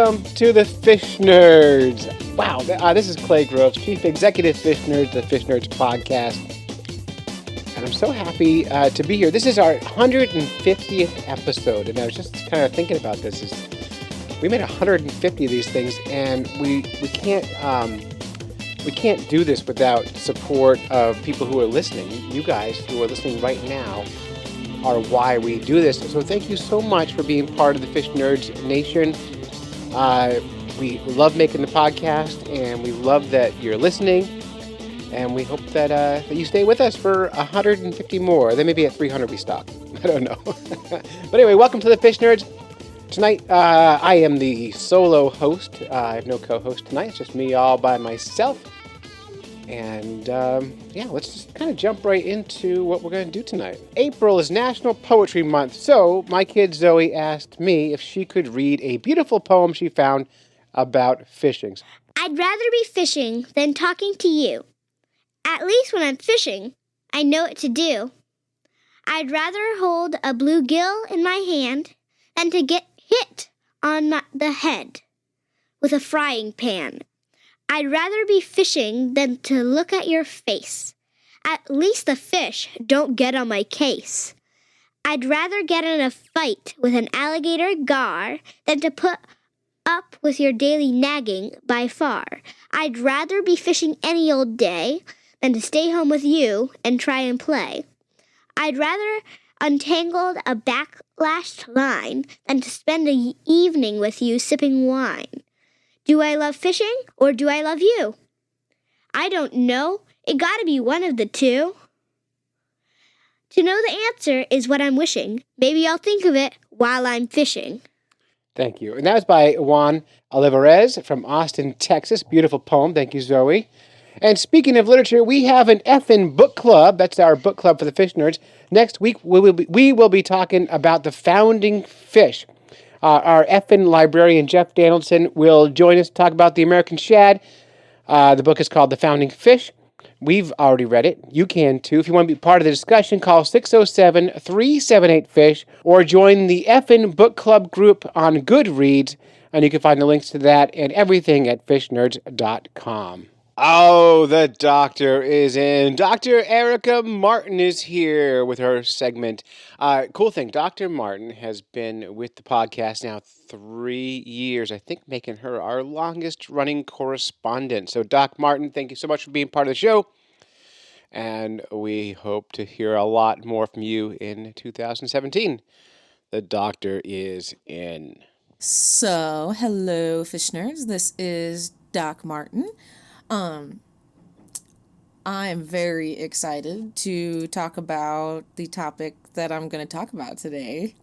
welcome to the Fish Nerds. Wow, this is Clay Groves, Chief Executive Fish Nerds, the Fish Nerds podcast. And I'm so happy to be here. This is our 150th episode, and I was just kind of thinking about this. We made 150 of these things, and we can't do this without support of people who are listening. You guys who are listening right now are why we do this. So thank you so much for being part of the Fish Nerds Nation. We love making the podcast, and we love that you're listening, and we hope that you stay with us for 150 more. Then maybe at 300 we stop. I don't know. But anyway, welcome to the Fish Nerds. Tonight, I am the solo host. I have no co-host tonight. It's just me all by myself. And let's just kind of jump right into what we're going to do tonight. April is National Poetry Month, so my kid Zoe asked me if she could read a beautiful poem she found about fishing. I'd rather be fishing than talking to you. At least when I'm fishing, I know what to do. I'd rather hold a bluegill in my hand than to get hit on the head with a frying pan. I'd rather be fishing than to look at your face. At least the fish don't get on my case. I'd rather get in a fight with an alligator gar than to put up with your daily nagging by far. I'd rather be fishing any old day than to stay home with you and try and play. I'd rather untangle a backlashed line than to spend an evening with you sipping wine. Do I love fishing, or do I love you? I don't know. It gotta be one of the two. To know the answer is what I'm wishing. Maybe I'll think of it while I'm fishing. Thank you. And that was by Juan Olivarez from Austin, Texas. Beautiful poem. Thank you, Zoe. And speaking of literature, we have an effin' book club. That's our book club for the Fish Nerds. Next week, we will be talking about the founding fish. Our effin' librarian, Jeff Donaldson, will join us to talk about the American shad. The book is called The Founding Fish. We've already read it. You can, too. If you want to be part of the discussion, call 607-378-FISH or join the effin' book club group on Goodreads, and you can find the links to that and everything at fishnerds.com. Oh, the doctor is in. Dr. Erica Martin is here with her segment. Cool thing, Dr. Martin has been with the podcast now 3 years, I think, making her our longest running correspondent. So, Doc Martin, thank you so much for being part of the show. And we hope to hear a lot more from you in 2017. The doctor is in. So, hello, fish nerds. This is Doc Martin. I'm very excited to talk about the topic that I'm going to talk about today.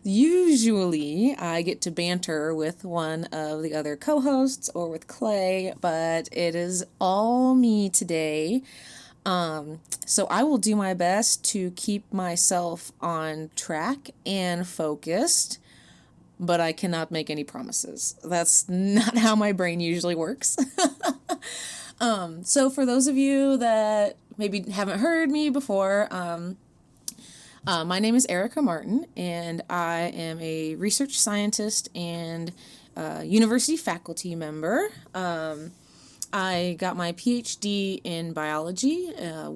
Usually I get to banter with one of the other co-hosts or with Clay, but it is all me today. So I will do my best to keep myself on track and focused, but I cannot make any promises. That's not how my brain usually works. So for those of you that maybe haven't heard me before, my name is Erica Martin, and I am a research scientist and university faculty member. I got my PhD in biology,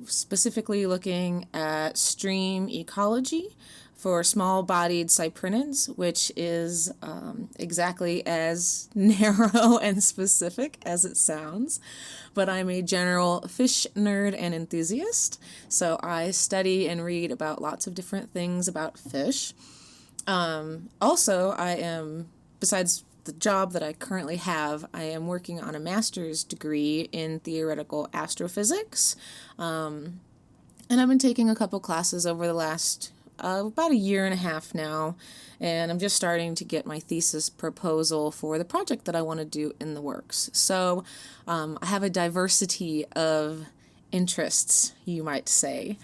specifically looking at stream ecology for small-bodied cyprinids, which is exactly as narrow and specific as it sounds. But I'm a general fish nerd and enthusiast, so I study and read about lots of different things about fish. Also, I am, besides the job that I currently have, I am working on a master's degree in theoretical astrophysics. And I've been taking a couple classes over the last about a year and a half now, and I'm just starting to get my thesis proposal for the project that I want to do in the works. So I have a diversity of interests, you might say.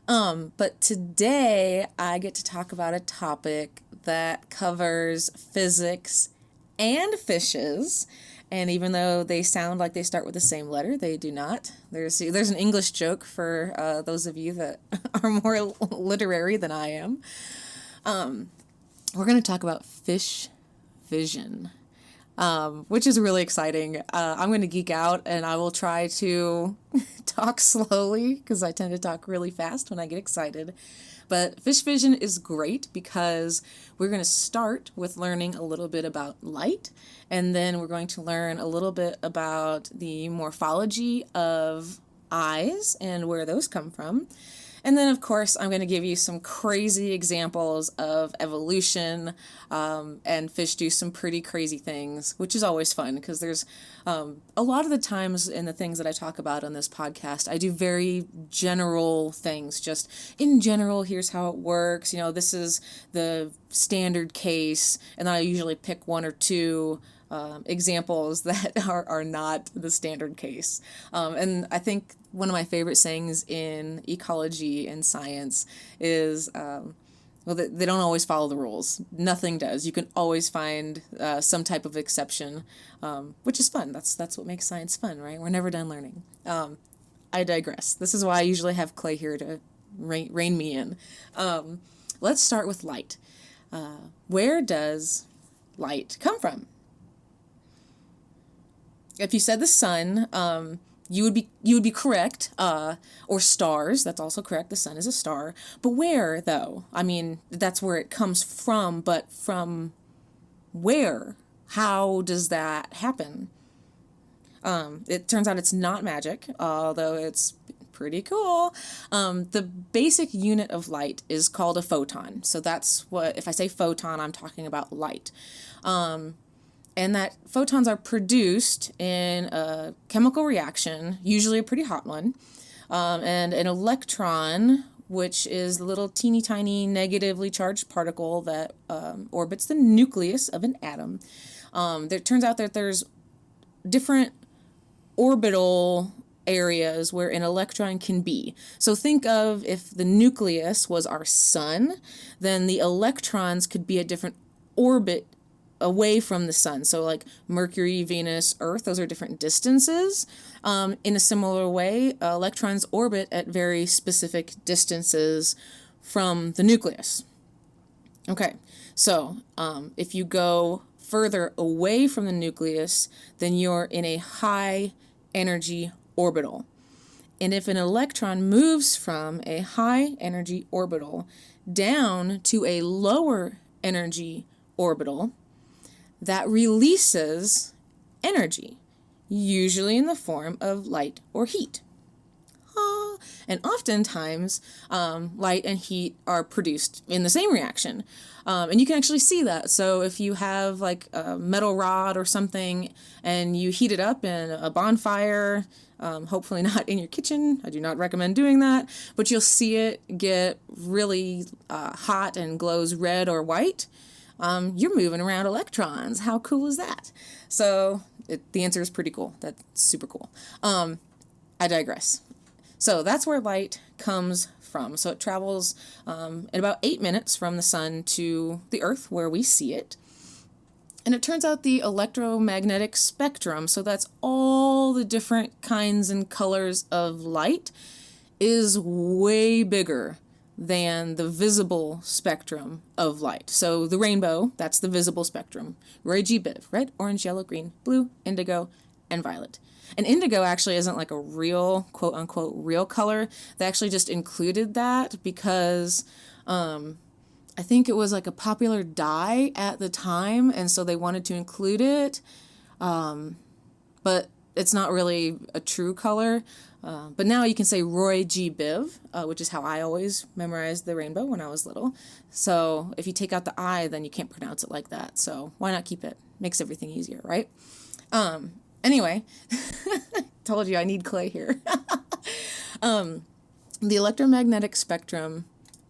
But today I get to talk about a topic that covers physics and fishes. And even though they sound like they start with the same letter, they do not. There's an English joke for those of you that are more literary than I am. we're going to talk about fish vision, which is really exciting. I'm going to geek out and I will try to talk slowly because I tend to talk really fast when I get excited. But fish vision is great because we're going to start with learning a little bit about light, and then we're going to learn a little bit about the morphology of eyes and where those come from. And then, of course, I'm going to give you some crazy examples of evolution, and fish do some pretty crazy things, which is always fun because there's a lot of the times in the things that I talk about on this podcast, I do very general things. Just in general, here's how it works. This is the standard case, and then I usually pick one or two examples that are not the standard case. And I think one of my favorite sayings in ecology and science is, they don't always follow the rules. Nothing does. You can always find some type of exception, which is fun. That's what makes science fun, right? We're never done learning. I digress. This is why I usually have Clay here to rein me in. Let's start with light. Where does light come from? If you said the sun, you would be correct. Or stars, that's also correct. The sun is a star. But where, though? I mean, that's where it comes from, but from where? How does that happen? It turns out it's not magic, although it's pretty cool. The basic unit of light is called a photon. So that's what, if I say photon, I'm talking about light. And that photons are produced in a chemical reaction, usually a pretty hot one. And an electron, which is the little teeny tiny negatively charged particle that orbits the nucleus of an atom. It turns out that there's different orbital areas where an electron can be. So think of if the nucleus was our sun, then the electrons could be a different orbit away from the sun. So like Mercury, Venus, Earth, those are different distances. In a similar way, electrons orbit at very specific distances from the nucleus. Okay, so if you go further away from the nucleus, then you're in a high energy orbital. And if an electron moves from a high energy orbital down to a lower energy orbital, that releases energy, usually in the form of light or heat. And oftentimes, light and heat are produced in the same reaction. And you can actually see that. So if you have like a metal rod or something and you heat it up in a bonfire, hopefully not in your kitchen, I do not recommend doing that, but you'll see it get really hot and glows red or white. You're moving around electrons. How cool is that? So the answer is pretty cool. That's super cool. I digress. So that's where light comes from. So it travels in about 8 minutes from the sun to the earth where we see it. And it turns out the electromagnetic spectrum, so that's all the different kinds and colors of light, is way bigger than the visible spectrum of light. So the rainbow, that's the visible spectrum. Roy G. Biv, red, orange, yellow, green, blue, indigo, and violet. And indigo actually isn't like a real, quote unquote, real color. They actually just included that because I think it was like a popular dye at the time, and so they wanted to include it. But it's not really a true color. But now you can say Roy G. Biv, which is how I always memorized the rainbow when I was little. So if you take out the I, then you can't pronounce it like that. So why not keep it? Makes everything easier, right? Anyway, told you I need Clay here. The electromagnetic spectrum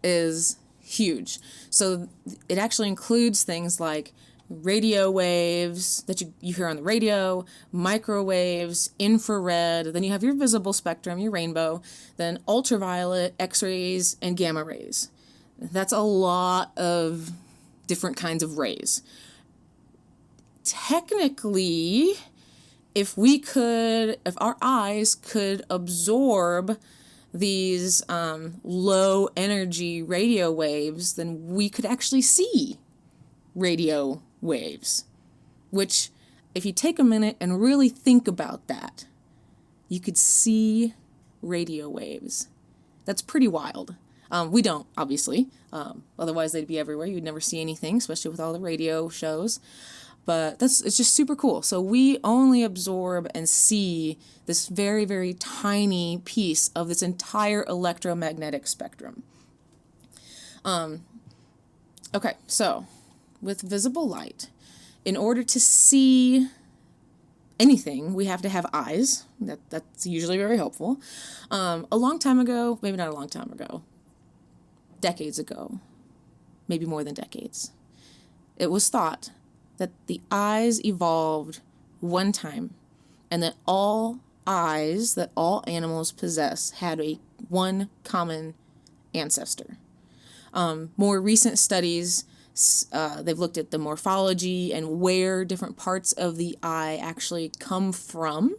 is huge. So it actually includes things like radio waves that you hear on the radio, microwaves, infrared, then you have your visible spectrum, your rainbow, then ultraviolet, X-rays, and gamma rays. That's a lot of different kinds of rays. Technically, if our eyes could absorb these low energy radio waves, then we could actually see. radio waves, which if you take a minute and really think about that, you could see radio waves. That's pretty wild. We don't, obviously. Otherwise, they'd be everywhere. You'd never see anything, especially with all the radio shows. But it's just super cool. So we only absorb and see this very, very tiny piece of this entire electromagnetic spectrum. Okay, so with visible light, in order to see anything, we have to have eyes. That's usually very helpful. A long time ago, maybe not a long time ago, decades ago, maybe more than decades, it was thought that the eyes evolved one time and that all eyes that all animals possess had one common ancestor. More recent studies, they've looked at the morphology and where different parts of the eye actually come from.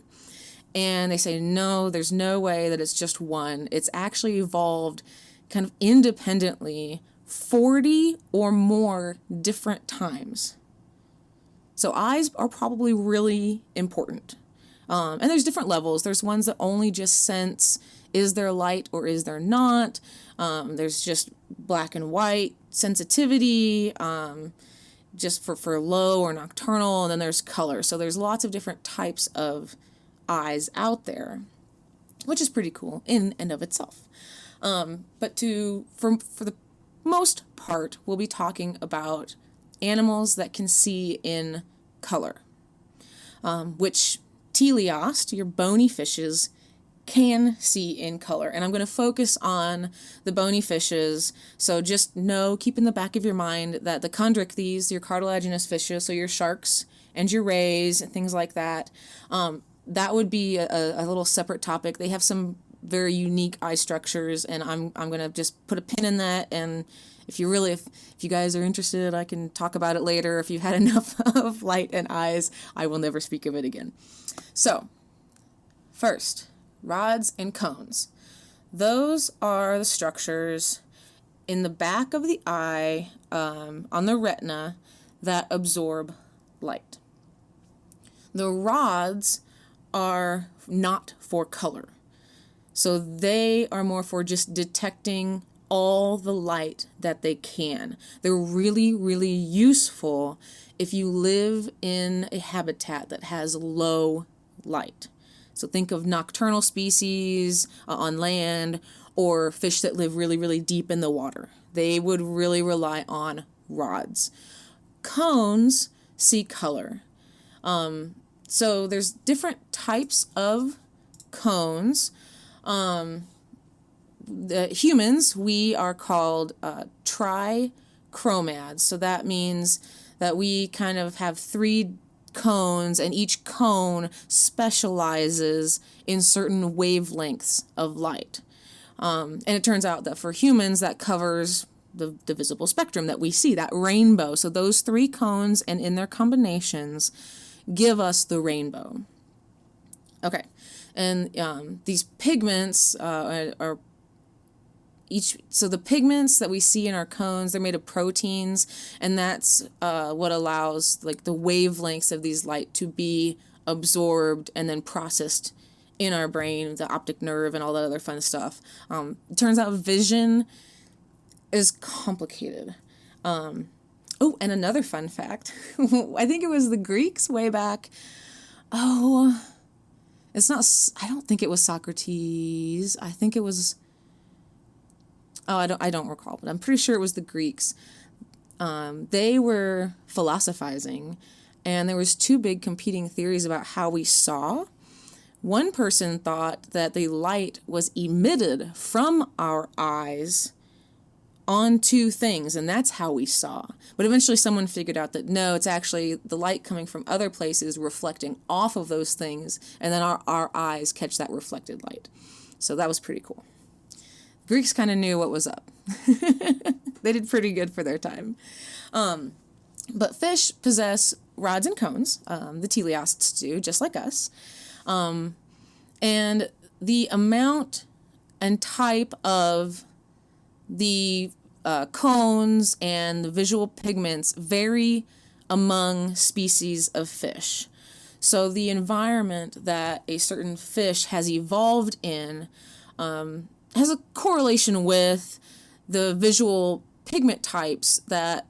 And they say, no, there's no way that it's just one. It's actually evolved kind of independently 40 or more different times. So eyes are probably really important. And there's different levels. There's ones that only just sense, is there light or is there not? There's just black and white sensitivity, just for low or nocturnal, and then there's color. So there's lots of different types of eyes out there, which is pretty cool in and of itself. But for the most part, we'll be talking about animals that can see in color, which teleost, your bony fishes, can see in color. And I'm going to focus on the bony fishes. So just know, keep in the back of your mind that the chondrichthyes, your cartilaginous fishes, so your sharks and your rays and things like that, that would be a little separate topic. They have some very unique eye structures, and I'm going to just put a pin in that. And if you guys are interested, I can talk about it later. If you've had enough of light and eyes, I will never speak of it again. So, first, rods and cones. Those are the structures in the back of the eye, on the retina, that absorb light. The rods are not for color. So they are more for just detecting all the light that they can. They're really, really useful if you live in a habitat that has low light. So think of nocturnal species on land, or fish that live really, really deep in the water. They would really rely on rods. Cones see color. So there's different types of cones. The humans, we are called trichromads. So that means that we kind of have 3 cones, and each cone specializes in certain wavelengths of light. And it turns out that for humans, that covers the visible spectrum that we see, that rainbow. So those 3 cones and in their combinations give us the rainbow. Okay, and these pigments are so the pigments that we see in our cones, they're made of proteins, and that's what allows like the wavelengths of these light to be absorbed and then processed in our brain, the optic nerve and all that other fun stuff. It turns out vision is complicated. Oh, and another fun fact, I think it was the Greeks way back. I don't think it was Socrates. I think it was, I don't recall, but I'm pretty sure it was the Greeks. They were philosophizing, and there was 2 big competing theories about how we saw. One person thought that the light was emitted from our eyes onto things, and that's how we saw. But eventually someone figured out that no, it's actually the light coming from other places reflecting off of those things, and then our eyes catch that reflected light. So that was pretty cool. Greeks kind of knew what was up. They did pretty good for their time. But fish possess rods and cones. The teleosts do, just like us. And the amount and type of the cones and the visual pigments vary among species of fish. So the environment that a certain fish has evolved in has a correlation with the visual pigment types that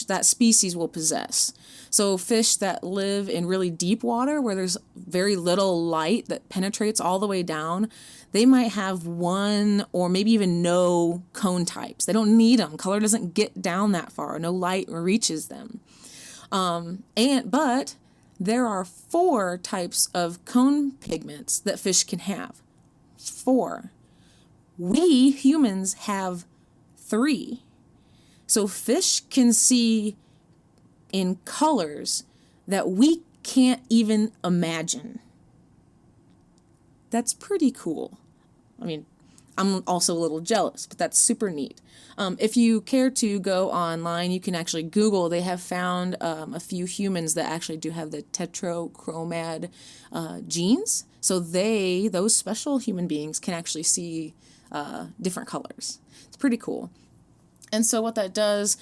that species will possess. So fish that live in really deep water where there's very little light that penetrates all the way down, they might have one or maybe even no cone types. They don't need them. Color doesn't get down that far. No light reaches them. But there are 4 types of cone pigments that fish can have. 4. We humans have 3. So fish can see in colors that we can't even imagine. That's pretty cool. I mean, I'm also a little jealous, but that's super neat. If you care to go online, you can actually Google. They have found a few humans that actually do have the tetrachromad genes. So those special human beings can actually see different colors. It's pretty cool. And so what that does,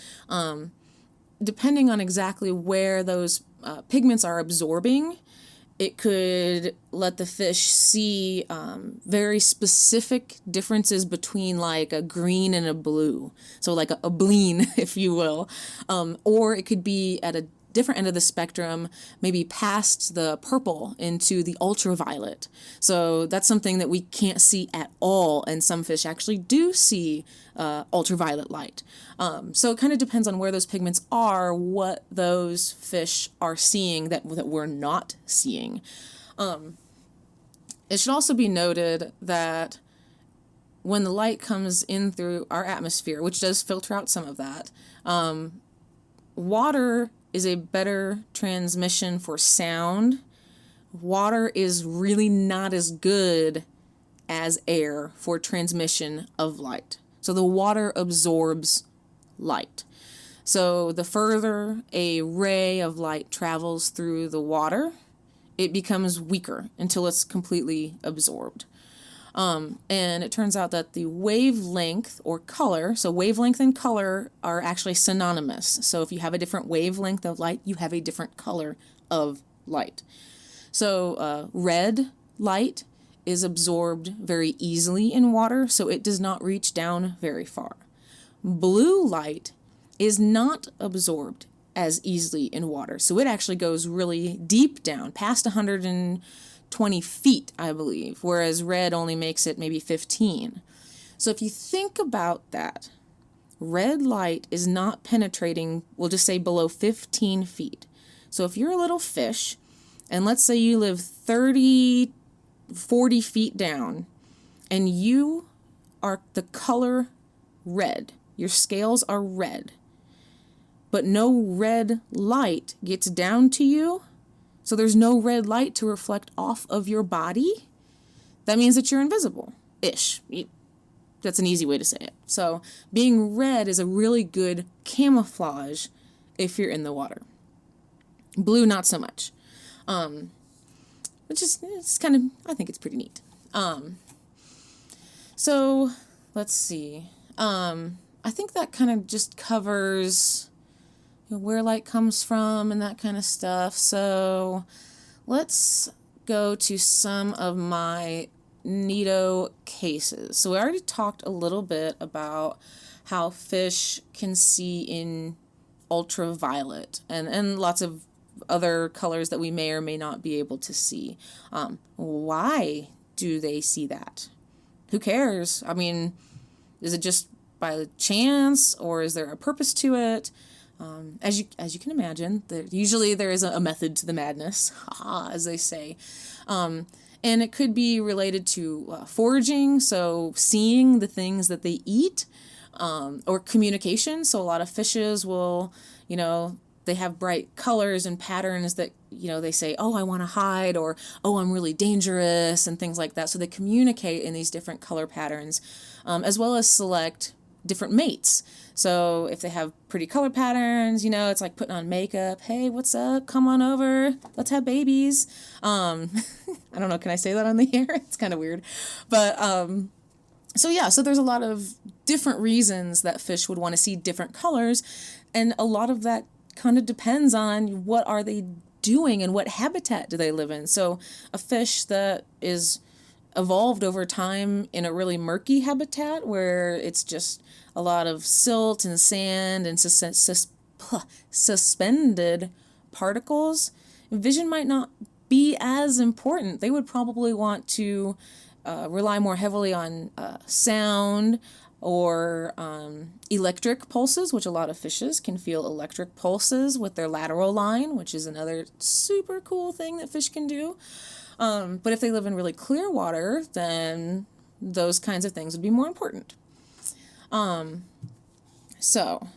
depending on exactly where those pigments are absorbing, it could let the fish see very specific differences between like a green and a blue. So like a bleen, if you will. Or it could be at a different end of the spectrum, maybe past the purple into the ultraviolet. So that's something that we can't see at all, and some fish actually do see ultraviolet light. So it kind of depends on where those pigments are, what those fish are seeing that we're not seeing. It should also be noted that when the light comes in through our atmosphere, which does filter out some of that, water is a better transmission for sound. Water is really not as good as air for transmission of light. So the water absorbs light. So the further a ray of light travels through the water, it becomes weaker until it's completely absorbed. And it turns out that the wavelength or color, so wavelength and color are actually synonymous. So if you have a different wavelength of light, you have a different color of light. So red light is absorbed very easily in water, so it does not reach down very far. Blue light is not absorbed as easily in water, so it actually goes really deep down, past 120 feet, I believe, whereas red only makes it maybe 15. So if you think about that, red light is not penetrating, we'll just say below 15 feet. So if you're a little fish, and let's say you live 30, 40 feet down, and you are the color red, your scales are red, but no red light gets down to you, so there's no red light to reflect off of your body, that means that you're invisible-ish. That's an easy way to say it. So being red is a really good camouflage if you're in the water. Blue, not so much. Which is, it's kind of, I think it's pretty neat. So let's see. I think that kind of just covers where light comes from and that kind of stuff. So let's go to some of my neato cases. So we already talked a little bit about how fish can see in ultraviolet and lots of other colors that we may or may not be able to see. Why do they see that? Who cares? I mean, is it just by chance, or is there a purpose to it? As you can imagine, usually there is a method to the madness, as they say. And it could be related to foraging, so seeing the things that they eat, or communication. So a lot of fishes will, they have bright colors and patterns that, they say, oh, I want to hide, or, oh, I'm really dangerous, and things like that. So they communicate in these different color patterns, as well as select different mates. So if they have pretty color patterns, it's like putting on makeup. Hey, what's up? Come on over. Let's have babies. I don't know. Can I say that on the air? It's kind of weird. But So there's a lot of different reasons that fish would want to see different colors, and a lot of that kind of depends on what are they doing and what habitat do they live in. So a fish that is evolved over time in a really murky habitat where it's just a lot of silt and sand and suspended particles, vision might not be as important. They would probably want to rely more heavily on sound or electric pulses, which a lot of fishes can feel electric pulses with their lateral line, which is another super cool thing that fish can do. But if they live in really clear water, then those kinds of things would be more important. So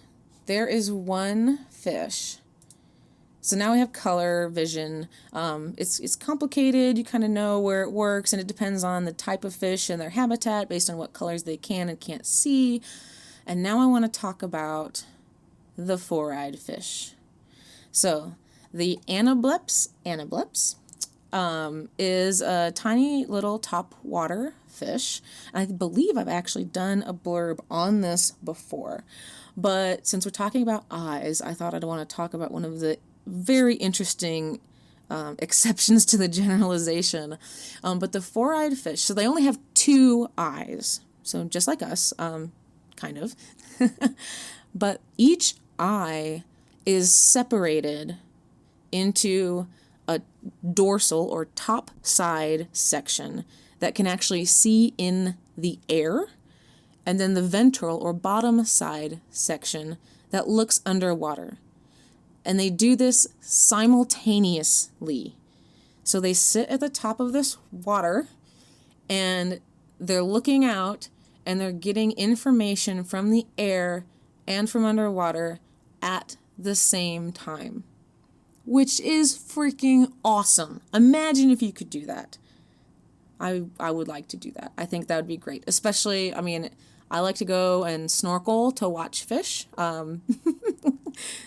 there is one fish. So now we have color vision. It's complicated. You kind of know where it works, and it depends on the type of fish and their habitat based on what colors they can and can't see. And now I want to talk about the four-eyed fish. So the anableps is a tiny little topwater fish. I believe I've actually done a blurb on this before. But since we're talking about eyes, I thought I'd want to talk about one of the very interesting exceptions to the generalization. But the four-eyed fish, so they only have two eyes. So just like us, kind of. But each eye is separated into a dorsal or top side section that can actually see in the air, and then the ventral or bottom side section that looks underwater. And they do this simultaneously. So they sit at the top of this water and they're looking out and they're getting information from the air and from underwater at the same time, which is freaking awesome. Imagine if you could do that. I would like to do that. I think that would be great. Especially, I mean, I like to go and snorkel to watch fish,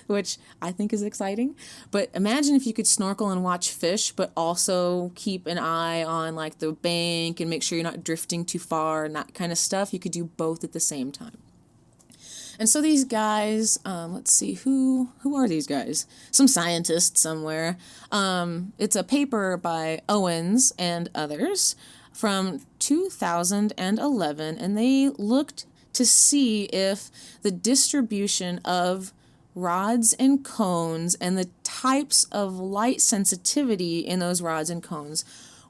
which I think is exciting. But imagine if you could snorkel and watch fish, but also keep an eye on like the bank and make sure you're not drifting too far and that kind of stuff. You could do both at the same time. And so these guys, let's see, who are these guys? Some scientist somewhere. It's a paper by Owens and others from 2011, and they looked to see if the distribution of rods and cones and the types of light sensitivity in those rods and cones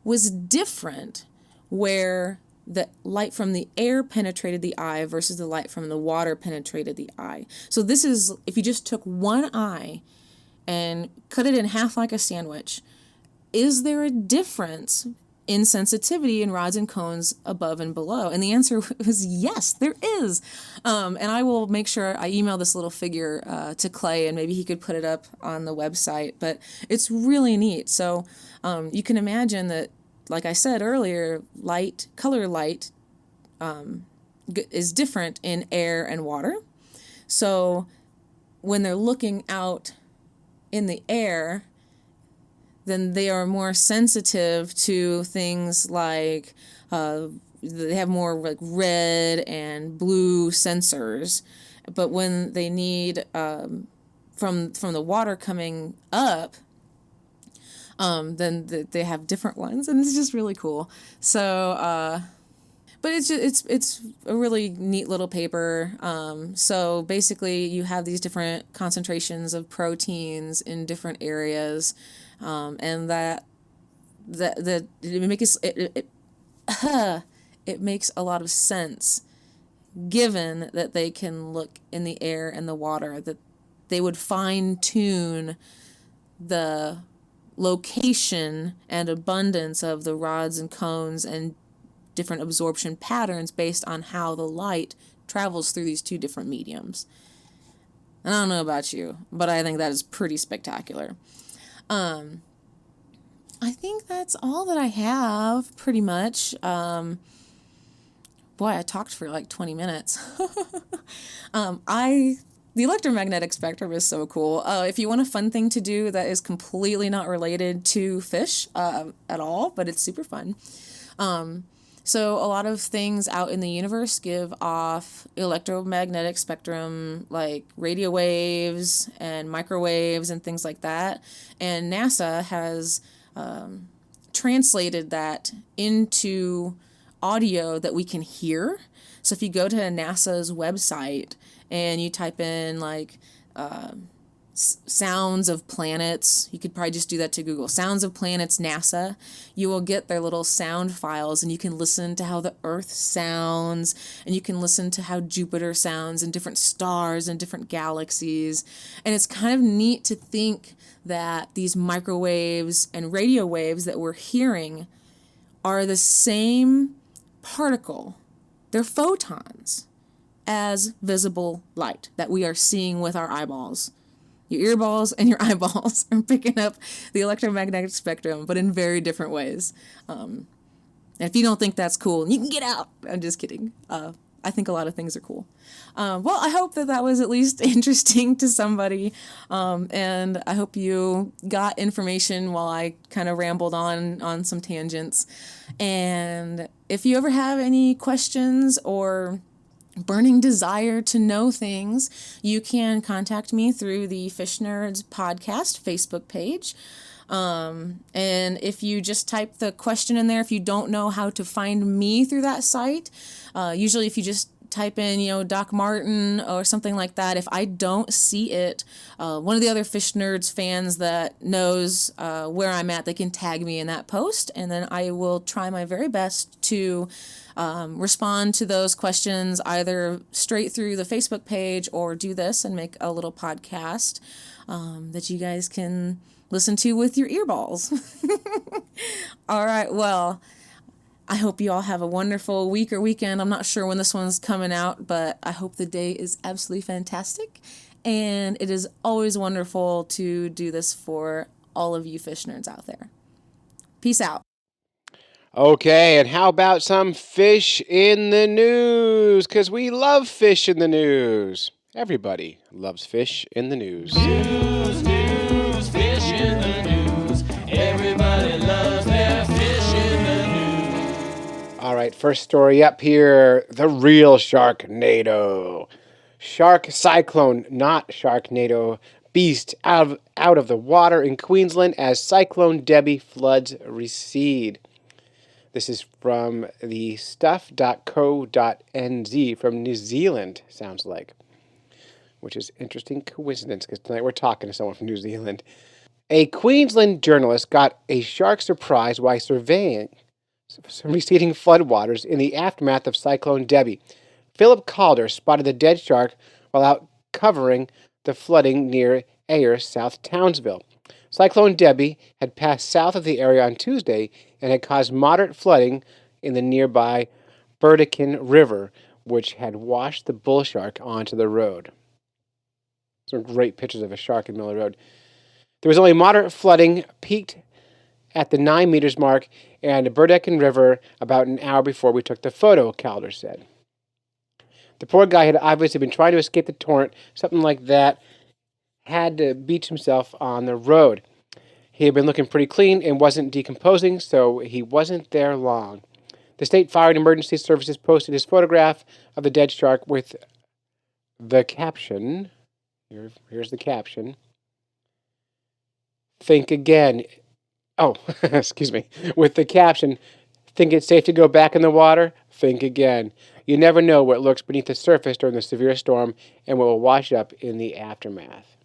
was different where the light from the air penetrated the eye versus the light from the water penetrated the eye. So this is, if you just took one eye and cut it in half like a sandwich, is there a difference in sensitivity in rods and cones above and below? And the answer was yes, there is. And I will make sure I email this little figure to Clay, and maybe he could put it up on the website. But it's really neat. So you can imagine that, like I said earlier, color light is different in air and water. So when they're looking out in the air, then they are more sensitive to things like they have more like red and blue sensors. But when they need from the water coming up, then they have different ones, and it's just really cool. So, but it's a really neat little paper. So basically, you have these different concentrations of proteins in different areas, and that it makes a lot of sense, given that they can look in the air and the water, that they would fine tune the location and abundance of the rods and cones and different absorption patterns based on how the light travels through these two different mediums. And I don't know about you, but I think that is pretty spectacular. I think that's all that I have, pretty much. Boy, I talked for like 20 minutes. The electromagnetic spectrum is so cool. If you want a fun thing to do that is completely not related to fish at all, but it's super fun. So a lot of things out in the universe give off electromagnetic spectrum, like radio waves and microwaves and things like that. And NASA has translated that into audio that we can hear. So if you go to NASA's website and you type in like sounds of planets, you could probably just do that to Google, sounds of planets NASA, you will get their little sound files, and you can listen to how the Earth sounds, and you can listen to how Jupiter sounds, and different stars and different galaxies. And it's kind of neat to think that these microwaves and radio waves that we're hearing are the same particle, they're photons, as visible light that we are seeing with our eyeballs. Your earballs and your eyeballs are picking up the electromagnetic spectrum, but in very different ways. And if you don't think that's cool, you can get out. I'm just kidding. I think a lot of things are cool. Well, I hope that was at least interesting to somebody. And I hope you got information while I kind of rambled on some tangents. And if you ever have any questions or burning desire to know things, you can contact me through the Fish Nerds podcast Facebook page. And if you just type the question in there, if you don't know how to find me through that site, usually if you just type in, Doc Martin or something like that, if I don't see it, one of the other Fish Nerds fans that knows where I'm at, they can tag me in that post, and then I will try my very best to respond to those questions either straight through the Facebook page or do this and make a little podcast that you guys can listen to with your earballs. All right, well, I hope you all have a wonderful week or weekend. I'm not sure when this one's coming out, but I hope the day is absolutely fantastic. And it is always wonderful to do this for all of you fish nerds out there. Peace out. Okay, and how about some fish in the news? Because we love fish in the news. Everybody loves fish in the news. News, news, fish in the news. Everybody loves their fish in the news. All right, first story up here. The real Sharknado. Shark cyclone, not Sharknado. Beast out of the water in Queensland as Cyclone Debbie floods recede. This is from the stuff.co.nz from New Zealand, sounds like. Which is interesting coincidence, because tonight we're talking to someone from New Zealand. A Queensland journalist got a shark surprise while surveying some receding floodwaters in the aftermath of Cyclone Debbie. Philip Calder spotted the dead shark while out covering the flooding near Ayr, South Townsville. Cyclone Debbie had passed south of the area on Tuesday and had caused moderate flooding in the nearby Burdekin River, which had washed the bull shark onto the road. Some great pictures of a shark in the middle of the road. There was only moderate flooding, peaked at the 9 meters mark, and the Burdekin River about an hour before we took the photo, Calder said. The poor guy had obviously been trying to escape the torrent, something like that, had to beach himself on the road. He had been looking pretty clean and wasn't decomposing, so he wasn't there long. The State Fire and Emergency Services posted his photograph of the dead shark with the caption, here's the caption, think again. Oh, excuse me. With the caption, think it's safe to go back in the water? Think again. You never know what lurks beneath the surface during the severe storm and what will wash up in the aftermath.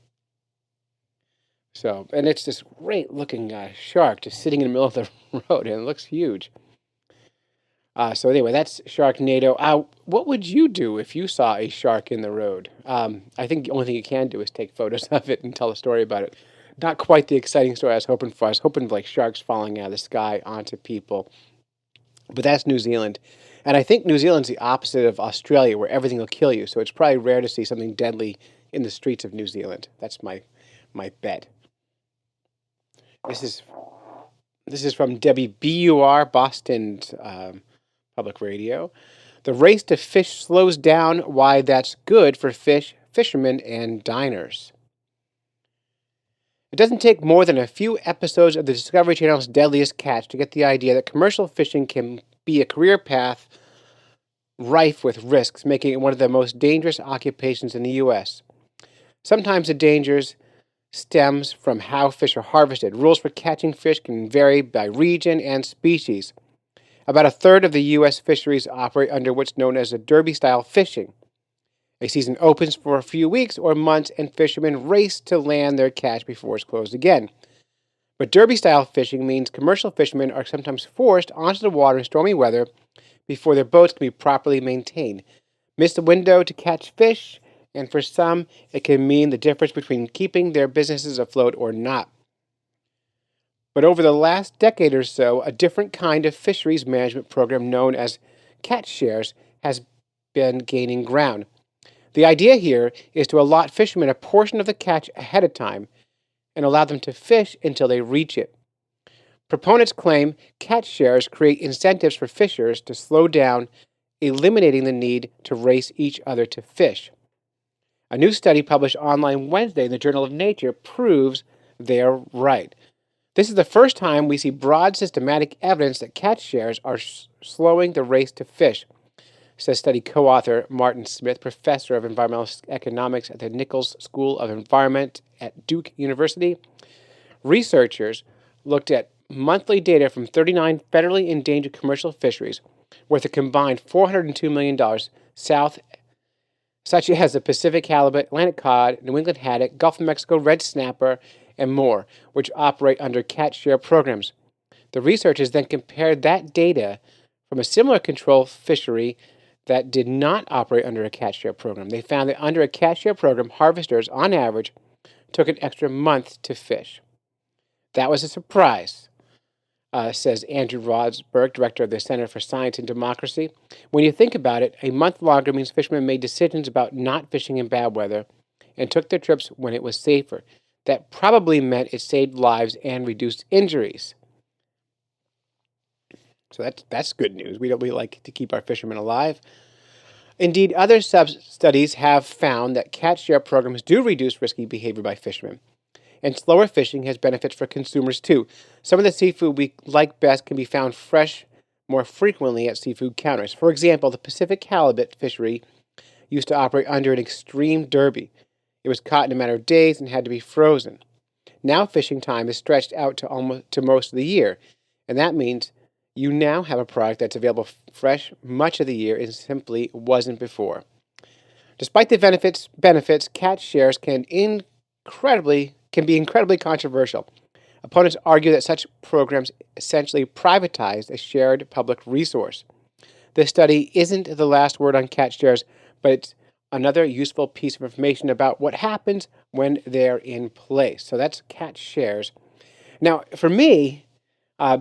So, and it's this great-looking shark just sitting in the middle of the road, and it looks huge. So anyway, that's Sharknado. What would you do if you saw a shark in the road? I think the only thing you can do is take photos of it and tell a story about it. Not quite the exciting story I was hoping for. I was hoping for like sharks falling out of the sky onto people. But that's New Zealand. And I think New Zealand's the opposite of Australia, where everything will kill you. So it's probably rare to see something deadly in the streets of New Zealand. That's my bet. This is from WBUR, Boston's public radio. The race to fish slows down. Why that's good for fishermen, and diners. It doesn't take more than a few episodes of the Discovery Channel's Deadliest Catch to get the idea that commercial fishing can be a career path rife with risks, making it one of the most dangerous occupations in the U.S. Sometimes the dangers stems from how fish are harvested. Rules for catching fish can vary by region and species. About a third of the U.S. fisheries operate under what's known as a derby-style fishing. A season opens for a few weeks or months, and fishermen race to land their catch before it's closed again. But derby-style fishing means commercial fishermen are sometimes forced onto the water in stormy weather before their boats can be properly maintained. Miss the window to catch fish, and for some, it can mean the difference between keeping their businesses afloat or not. But over the last decade or so, a different kind of fisheries management program known as catch shares has been gaining ground. The idea here is to allot fishermen a portion of the catch ahead of time and allow them to fish until they reach it. Proponents claim catch shares create incentives for fishers to slow down, eliminating the need to race each other to fish. A new study published online Wednesday in the Journal of Nature proves they're right. This is the first time we see broad systematic evidence that catch shares are slowing the race to fish, says study co-author Martin Smith, professor of environmental economics at the Nichols School of Environment at Duke University. Researchers looked at monthly data from 39 federally endangered commercial fisheries worth a combined $402 million such as the Pacific halibut, Atlantic cod, New England haddock, Gulf of Mexico red snapper, and more, which operate under catch share programs. The researchers then compared that data from a similar control fishery that did not operate under a catch share program. They found that under a catch share program, harvesters, on average, took an extra month to fish. That was a surprise, says Andrew Rosberg, director of the Center for Science and Democracy. When you think about it, a month longer means fishermen made decisions about not fishing in bad weather and took their trips when it was safer. That probably meant it saved lives and reduced injuries. So that's good news. We like to keep our fishermen alive. Indeed, other studies have found that catch share programs do reduce risky behavior by fishermen. And slower fishing has benefits for consumers too. Some of the seafood we like best can be found fresh more frequently at seafood counters. For example, the Pacific halibut fishery used to operate under an extreme derby. It was caught in a matter of days and had to be frozen. Now fishing time is stretched out to most of the year, and that means you now have a product that's available fresh much of the year and simply wasn't before. Despite the benefits, catch shares can be incredibly controversial. Opponents argue that such programs essentially privatize a shared public resource. This study isn't the last word on catch shares, but it's another useful piece of information about what happens when they're in place. So that's catch shares. Now, for me,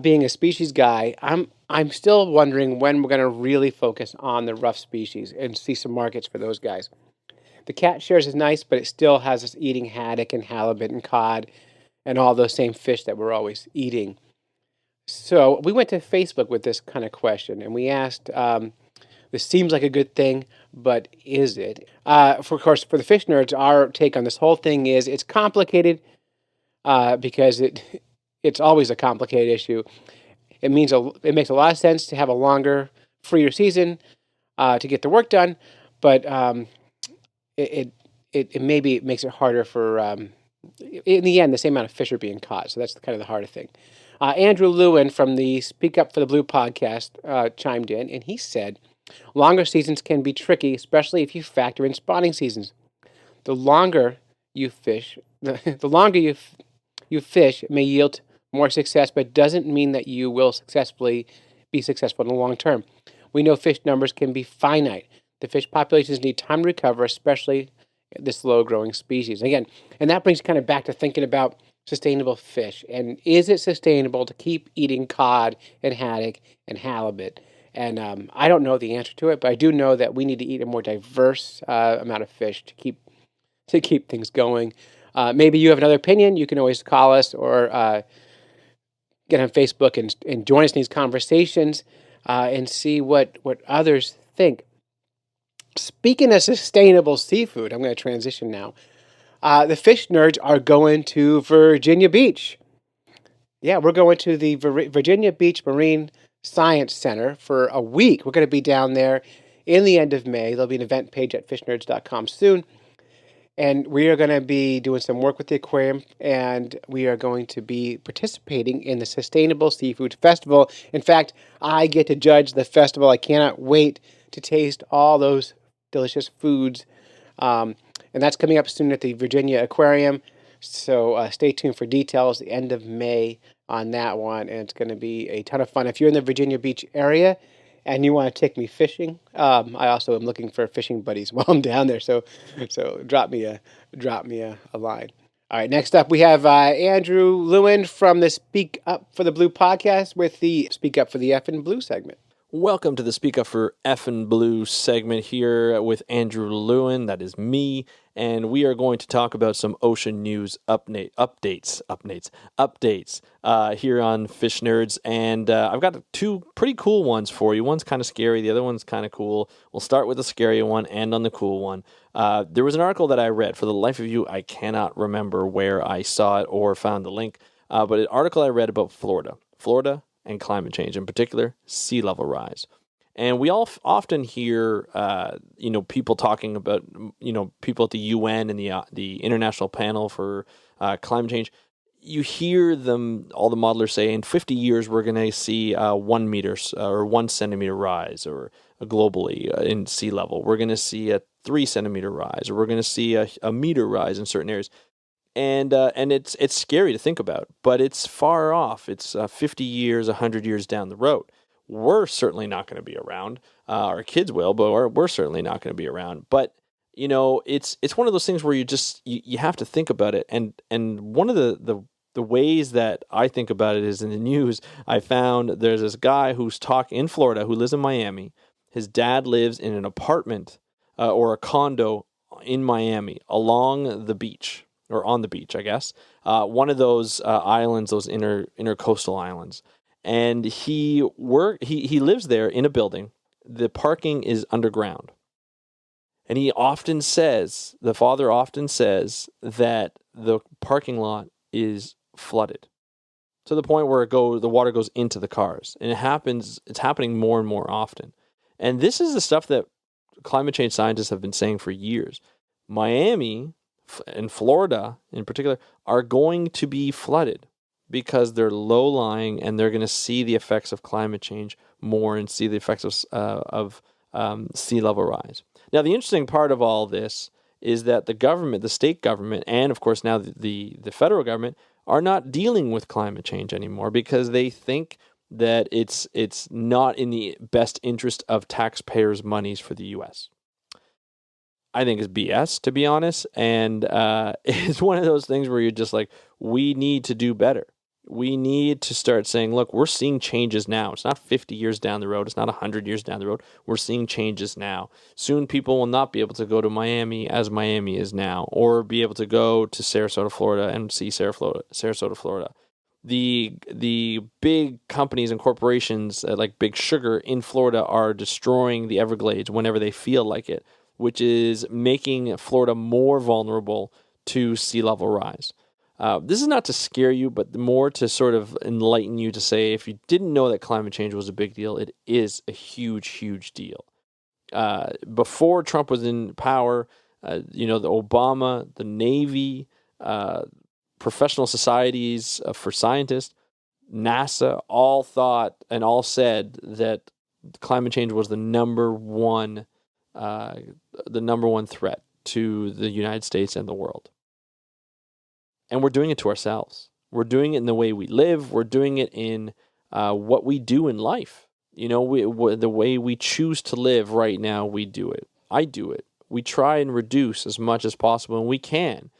being a species guy, I'm still wondering when we're going to really focus on the rough species and see some markets for those guys. The catch shares is nice, but it still has us eating haddock and halibut and cod and all those same fish that we're always eating. So we went to Facebook with this kind of question, and we asked, this seems like a good thing, but is it? Of course, for the fish nerds, our take on this whole thing is it's complicated because it's always a complicated issue. It makes a lot of sense to have a longer, freer season to get the work done, but it maybe makes it harder for, in the end, the same amount of fish are being caught. So that's kind of the harder thing. Andrew Lewin from the Speak Up for the Blue podcast chimed in, and he said, longer seasons can be tricky, especially if you factor in spawning seasons. The longer you fish, the longer you fish may yield more success, but doesn't mean that you will be successful in the long term. We know fish numbers can be finite. The fish populations need time to recover, especially the slow-growing species. Again, and that brings kind of back to thinking about sustainable fish. And is it sustainable to keep eating cod and haddock and halibut? And I don't know the answer to it, but I do know that we need to eat a more diverse amount of fish to keep things going. Maybe you have another opinion. You can always call us or get on Facebook and join us in these conversations and see what others think. Speaking of sustainable seafood, I'm going to transition now. The fish nerds are going to Virginia Beach. Yeah, we're going to the Virginia Beach Marine Science Center for a week. We're going to be down there in the end of May. There'll be an event page at fishnerds.com soon. And we are going to be doing some work with the aquarium, and we are going to be participating in the Sustainable Seafood Festival. In fact, I get to judge the festival. I cannot wait to taste all those delicious foods. And that's coming up soon at the Virginia Aquarium. So stay tuned for details, the end of May on that one. And it's going to be a ton of fun. If you're in the Virginia Beach area and you want to take me fishing, I also am looking for fishing buddies while I'm down there. So drop me a line. All right, next up we have Andrew Lewin from the Speak Up for the Blue podcast with the Speak Up for the F and Blue segment. Welcome to the Speak Up for F and Blue segment here with Andrew Lewin. That is me. And we are going to talk about some ocean news updates here on Fish Nerds. And I've got two pretty cool ones for you. One's kind of scary. The other one's kind of cool. We'll start with the scary one and on the cool one. There was an article that I read. For the life of you, I cannot remember where I saw it or found the link. But an article I read about Florida and climate change, in particular, sea level rise. And we all often hear, people talking about, people at the UN and the International Panel for Climate Change. You hear all the modelers say, in 50 years, we're going to see 1 meter or 1 centimeter rise or globally in sea level. We're going to see a 3 centimeter rise, or we're going to see a meter rise in certain areas. And it's scary to think about, but it's far off. It's 50 years, 100 years down the road. We're certainly not going to be around. Our kids will, but we're certainly not going to be around. But it's one of those things where you have to think about it. And one of the ways that I think about it is in the news. I found there's this guy who's in Florida who lives in Miami. His dad lives in an apartment or a condo in Miami along the beach. Or on the beach, I guess. One of those islands, those intercoastal islands. And he lives there in a building. The parking is underground. And the father often says that the parking lot is flooded to the point where the water goes into the cars. And it's happening more and more often. And this is the stuff that climate change scientists have been saying for years. Miami and Florida in particular are going to be flooded because they're low-lying and they're going to see the effects of climate change more and see the effects of sea level rise. Now, the interesting part of all this is that the government, the state government, and of course now the federal government are not dealing with climate change anymore because they think that it's not in the best interest of taxpayers' monies for the U.S. I think it's BS, to be honest. And it's one of those things where you're just like, we need to do better. We need to start saying, look, we're seeing changes now. It's not 50 years down the road. It's not 100 years down the road. We're seeing changes now. Soon people will not be able to go to Miami as Miami is now, or be able to go to Sarasota, Florida and see Sarasota, Florida. The big companies and corporations like Big Sugar in Florida are destroying the Everglades whenever they feel like it, which is making Florida more vulnerable to sea level rise. This is not to scare you, but more to sort of enlighten you to say, if you didn't know that climate change was a big deal, it is a huge, huge deal. Before Trump was in power, the Obama, the Navy, professional societies for scientists, NASA, all thought and all said that climate change was the number one threat to the United States and the world. And we're doing it to ourselves. We're doing it in the way we live. We're doing it in what we do in life. The way we choose to live right now, we do it. I do it. We try and reduce as much as possible, and we can.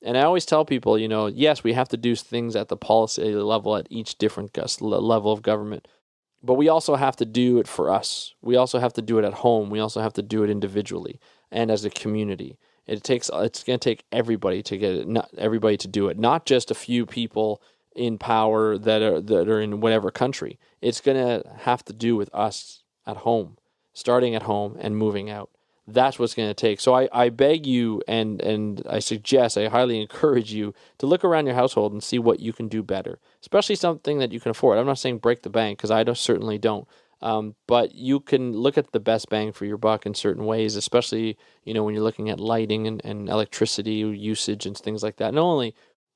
And I always tell people, yes, we have to do things at the policy level at each different level of government. But we also have to do it for us. We also have to do it at home. We also have to do it individually and as a community. It's going to take everybody to get it, not everybody to do it, not just a few people in power that are in whatever country. It's going to have to do with us at home, starting at home and moving out. that's what's going to take. So I beg you and I suggest, I highly encourage you to look around your household and see what you can do better, especially something that you can afford. I'm not saying break the bank, because certainly don't. But you can look at the best bang for your buck in certain ways, especially, when you're looking at lighting and electricity usage and things like that. Not only,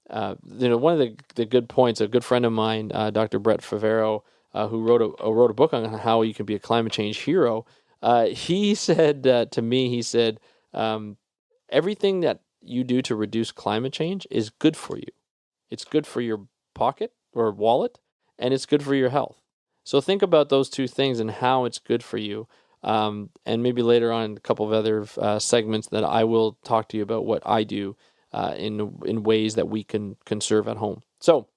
one of the good points, a good friend of mine, Dr. Brett Favero, who wrote a book on how you can be a climate change hero. He said to me, he said, everything that you do to reduce climate change is good for you. It's good for your pocket or wallet, and it's good for your health. So think about those two things and how it's good for you. And maybe later on, a couple of other segments that I will talk to you about what I do in ways that we can conserve at home. So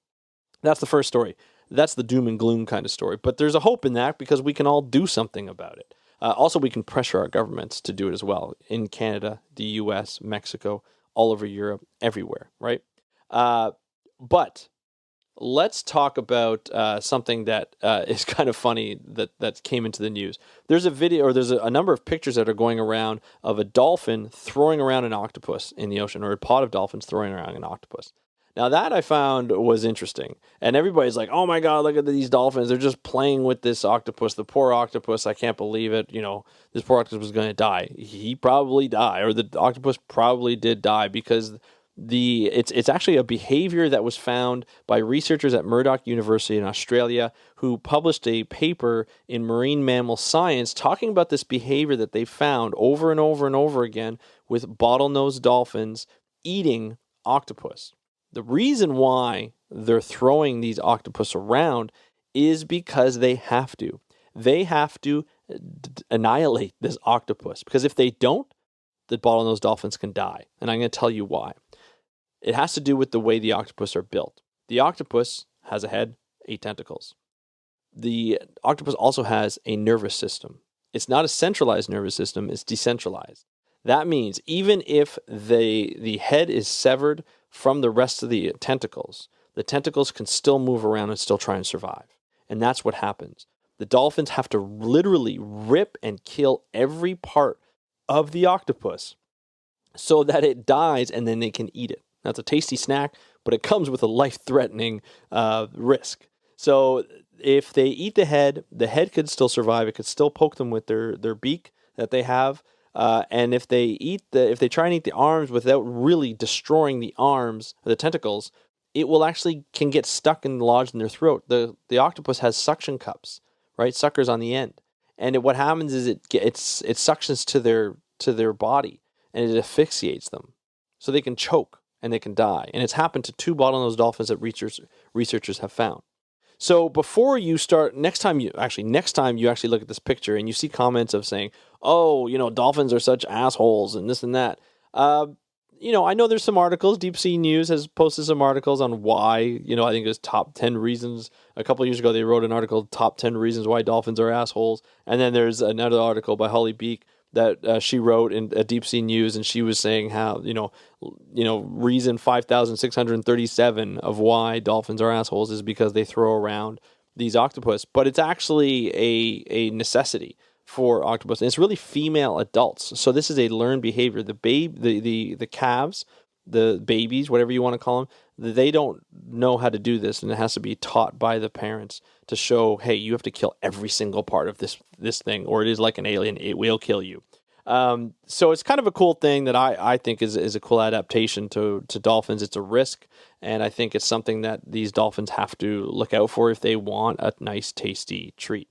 that's the first story. That's the doom and gloom kind of story. But there's a hope in that, because we can all do something about it. Also, we can pressure our governments to do it as well, in Canada, the U.S., Mexico, all over Europe, everywhere, right? But let's talk about something that is kind of funny that came into the news. There's a video, or there's a number of pictures that are going around of a dolphin throwing around an octopus in the ocean, or a pod of dolphins throwing around an octopus. Now that I found was interesting, and everybody's like, "Oh my God, look at these dolphins! They're just playing with this octopus. The poor octopus! I can't believe it. This poor octopus is going to die. He probably died, or the octopus probably did die, because it's actually a behavior that was found by researchers at Murdoch University in Australia, who published a paper in Marine Mammal Science talking about this behavior that they found over and over and over again with bottlenose dolphins eating octopus. The reason why they're throwing these octopus around is because they have to. They have to annihilate this octopus, because if they don't, the bottlenose dolphins can die. And I'm going to tell you why. It has to do with the way the octopus are built. The octopus has a head, 8 tentacles. The octopus also has a nervous system. It's not a centralized nervous system, it's decentralized. That means even if the head is severed from the rest of the tentacles can still move around and still try and survive. And that's what happens. The dolphins have to literally rip and kill every part of the octopus so that it dies, and then they can eat it. That's a tasty snack, but it comes with a life-threatening risk. So if they eat the head could still survive. It could still poke them with their beak that they have. And if they try and eat the arms without really destroying the arms, the tentacles, it will actually can get stuck and lodged in their throat. The octopus has suction cups, right? Suckers on the end. And what happens is it suctions to their body, and it asphyxiates them. So they can choke and they can die. And it's happened to 2 bottlenose dolphins that researchers have found. So before you start, next time you actually look at this picture and you see comments of saying, "Oh, dolphins are such assholes," and this and that. I know there's some articles. Deep Sea News has posted some articles on why. I think it was top 10 reasons. A couple of years ago, they wrote an article, top 10 reasons why dolphins are assholes. And then there's another article by Holly Beek that she wrote in Deep Sea News, and she was saying how reason 5,637 of why dolphins are assholes is because they throw around these octopus. But it's actually a necessity for octopus, and it's really female adults. So this is a learned behavior. The calves, the babies, whatever you want to call them, they don't know how to do this, and it has to be taught by the parents to show, hey, you have to kill every single part of this thing, or it is like an alien, it will kill you. So it's kind of a cool thing that I think is a cool adaptation to dolphins. It's a risk, and I think it's something that these dolphins have to look out for if they want a nice, tasty treat.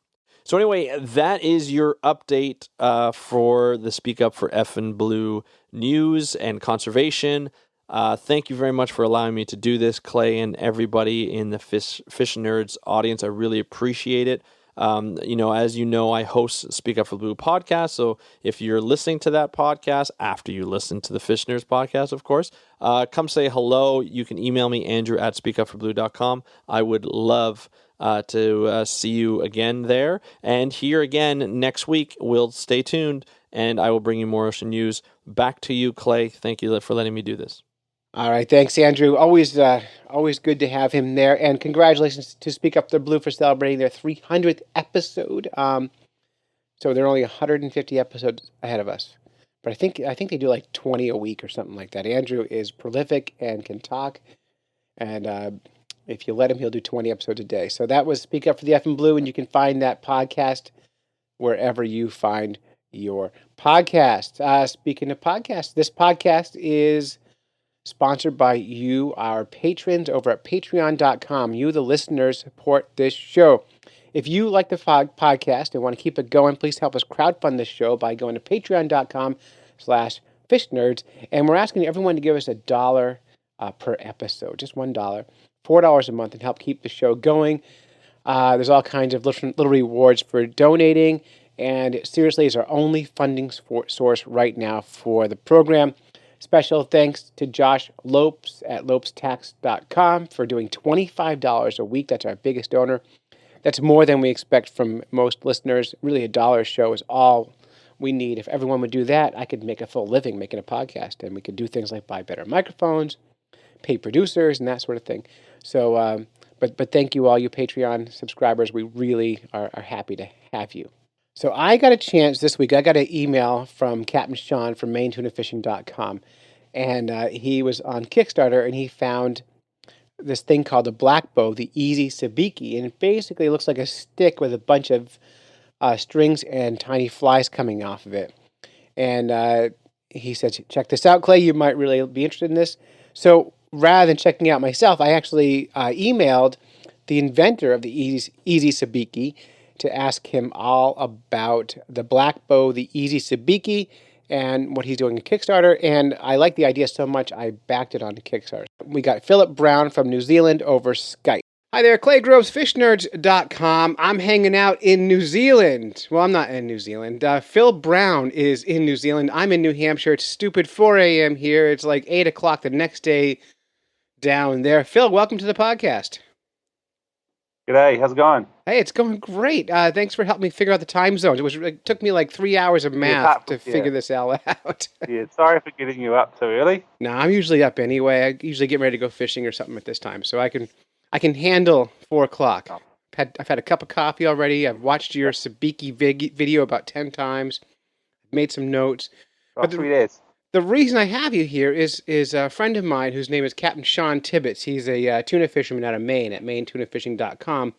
So anyway, that is your update for the Speak Up for F and Blue news and conservation. Thank you very much for allowing me to do this, Clay, and everybody in the Fish Nerds audience. I really appreciate it. As you know, I host Speak Up for Blue podcast. So if you're listening to that podcast after you listen to the Fish Nerds podcast, of course, come say hello. You can email me, andrew@speakupforblue.com. I would love to see you again there. And here again next week. We'll stay tuned, and I will bring you more ocean news. Back to you, Clay. Thank you for letting me do this. All right, thanks, Andrew. Always good to have him there, and congratulations to Speak Up the Blue for celebrating their 300th episode. So they're only 150 episodes ahead of us. but I think they do like 20 a week or something like that. Andrew is prolific and can talk, and if you let him, he'll do 20 episodes a day. So that was Speak Up for the F and Blue, and you can find that podcast wherever you find your podcast. Speaking of podcasts, this podcast is sponsored by you, our patrons over at patreon.com. You, the listeners, support this show. If you like the podcast and want to keep it going, please help us crowdfund this show by going to patreon.com/fishnerds. And we're asking everyone to give us $1 per episode, just $1, $4 a month, and help keep the show going. There's all kinds of little rewards for donating, and it seriously is our only funding source right now for the program. Special thanks to Josh Lopes at lopestax.com for doing $25 a week. That's our biggest donor. That's more than we expect from most listeners. Really, $1 a show is all we need. If everyone would do that, I could make a full living making a podcast, and we could do things like buy better microphones, pay producers, and that sort of thing. So, but thank you all, you Patreon subscribers. We really are happy to have you. So I got a chance this week. I got an email from Captain Sean from MaineTunaFishing.com, and he was on Kickstarter, and he found this thing called the black bow, the Easy Sibiki, and it basically looks like a stick with a bunch of strings and tiny flies coming off of it. And he said, check this out, Clay. You might really be interested in this. So rather than checking out myself, I actually emailed the inventor of the Easy Sibiki to ask him all about the black bow, the Easy Sibiki, and what he's doing in Kickstarter. And I like the idea so much, I backed it onto Kickstarter. We got Philip Brown from New Zealand over Skype. Hi there, ClayGrovesFishNerds.com. I'm hanging out in New Zealand. Well, I'm not in New Zealand. Phil Brown is in New Zealand. I'm in New Hampshire. It's stupid 4 a.m. here. It's like 8 o'clock the next day down there. Phil, welcome to the podcast. G'day, how's it going? Hey, it's going great. Thanks for helping me figure out the time zones. It took me like 3 hours of math to figure this all out. Yeah, sorry for getting you up so early. No, I'm usually up anyway. I usually get ready to go fishing or something at this time, so I can handle 4 o'clock. I've had a cup of coffee already. I've watched your Sibiki video about 10 times. Made some notes. But 3 days. The reason I have you here is a friend of mine whose name is Captain Sean Tibbetts. He's a tuna fisherman out of Maine at MaineTunaFishing.com.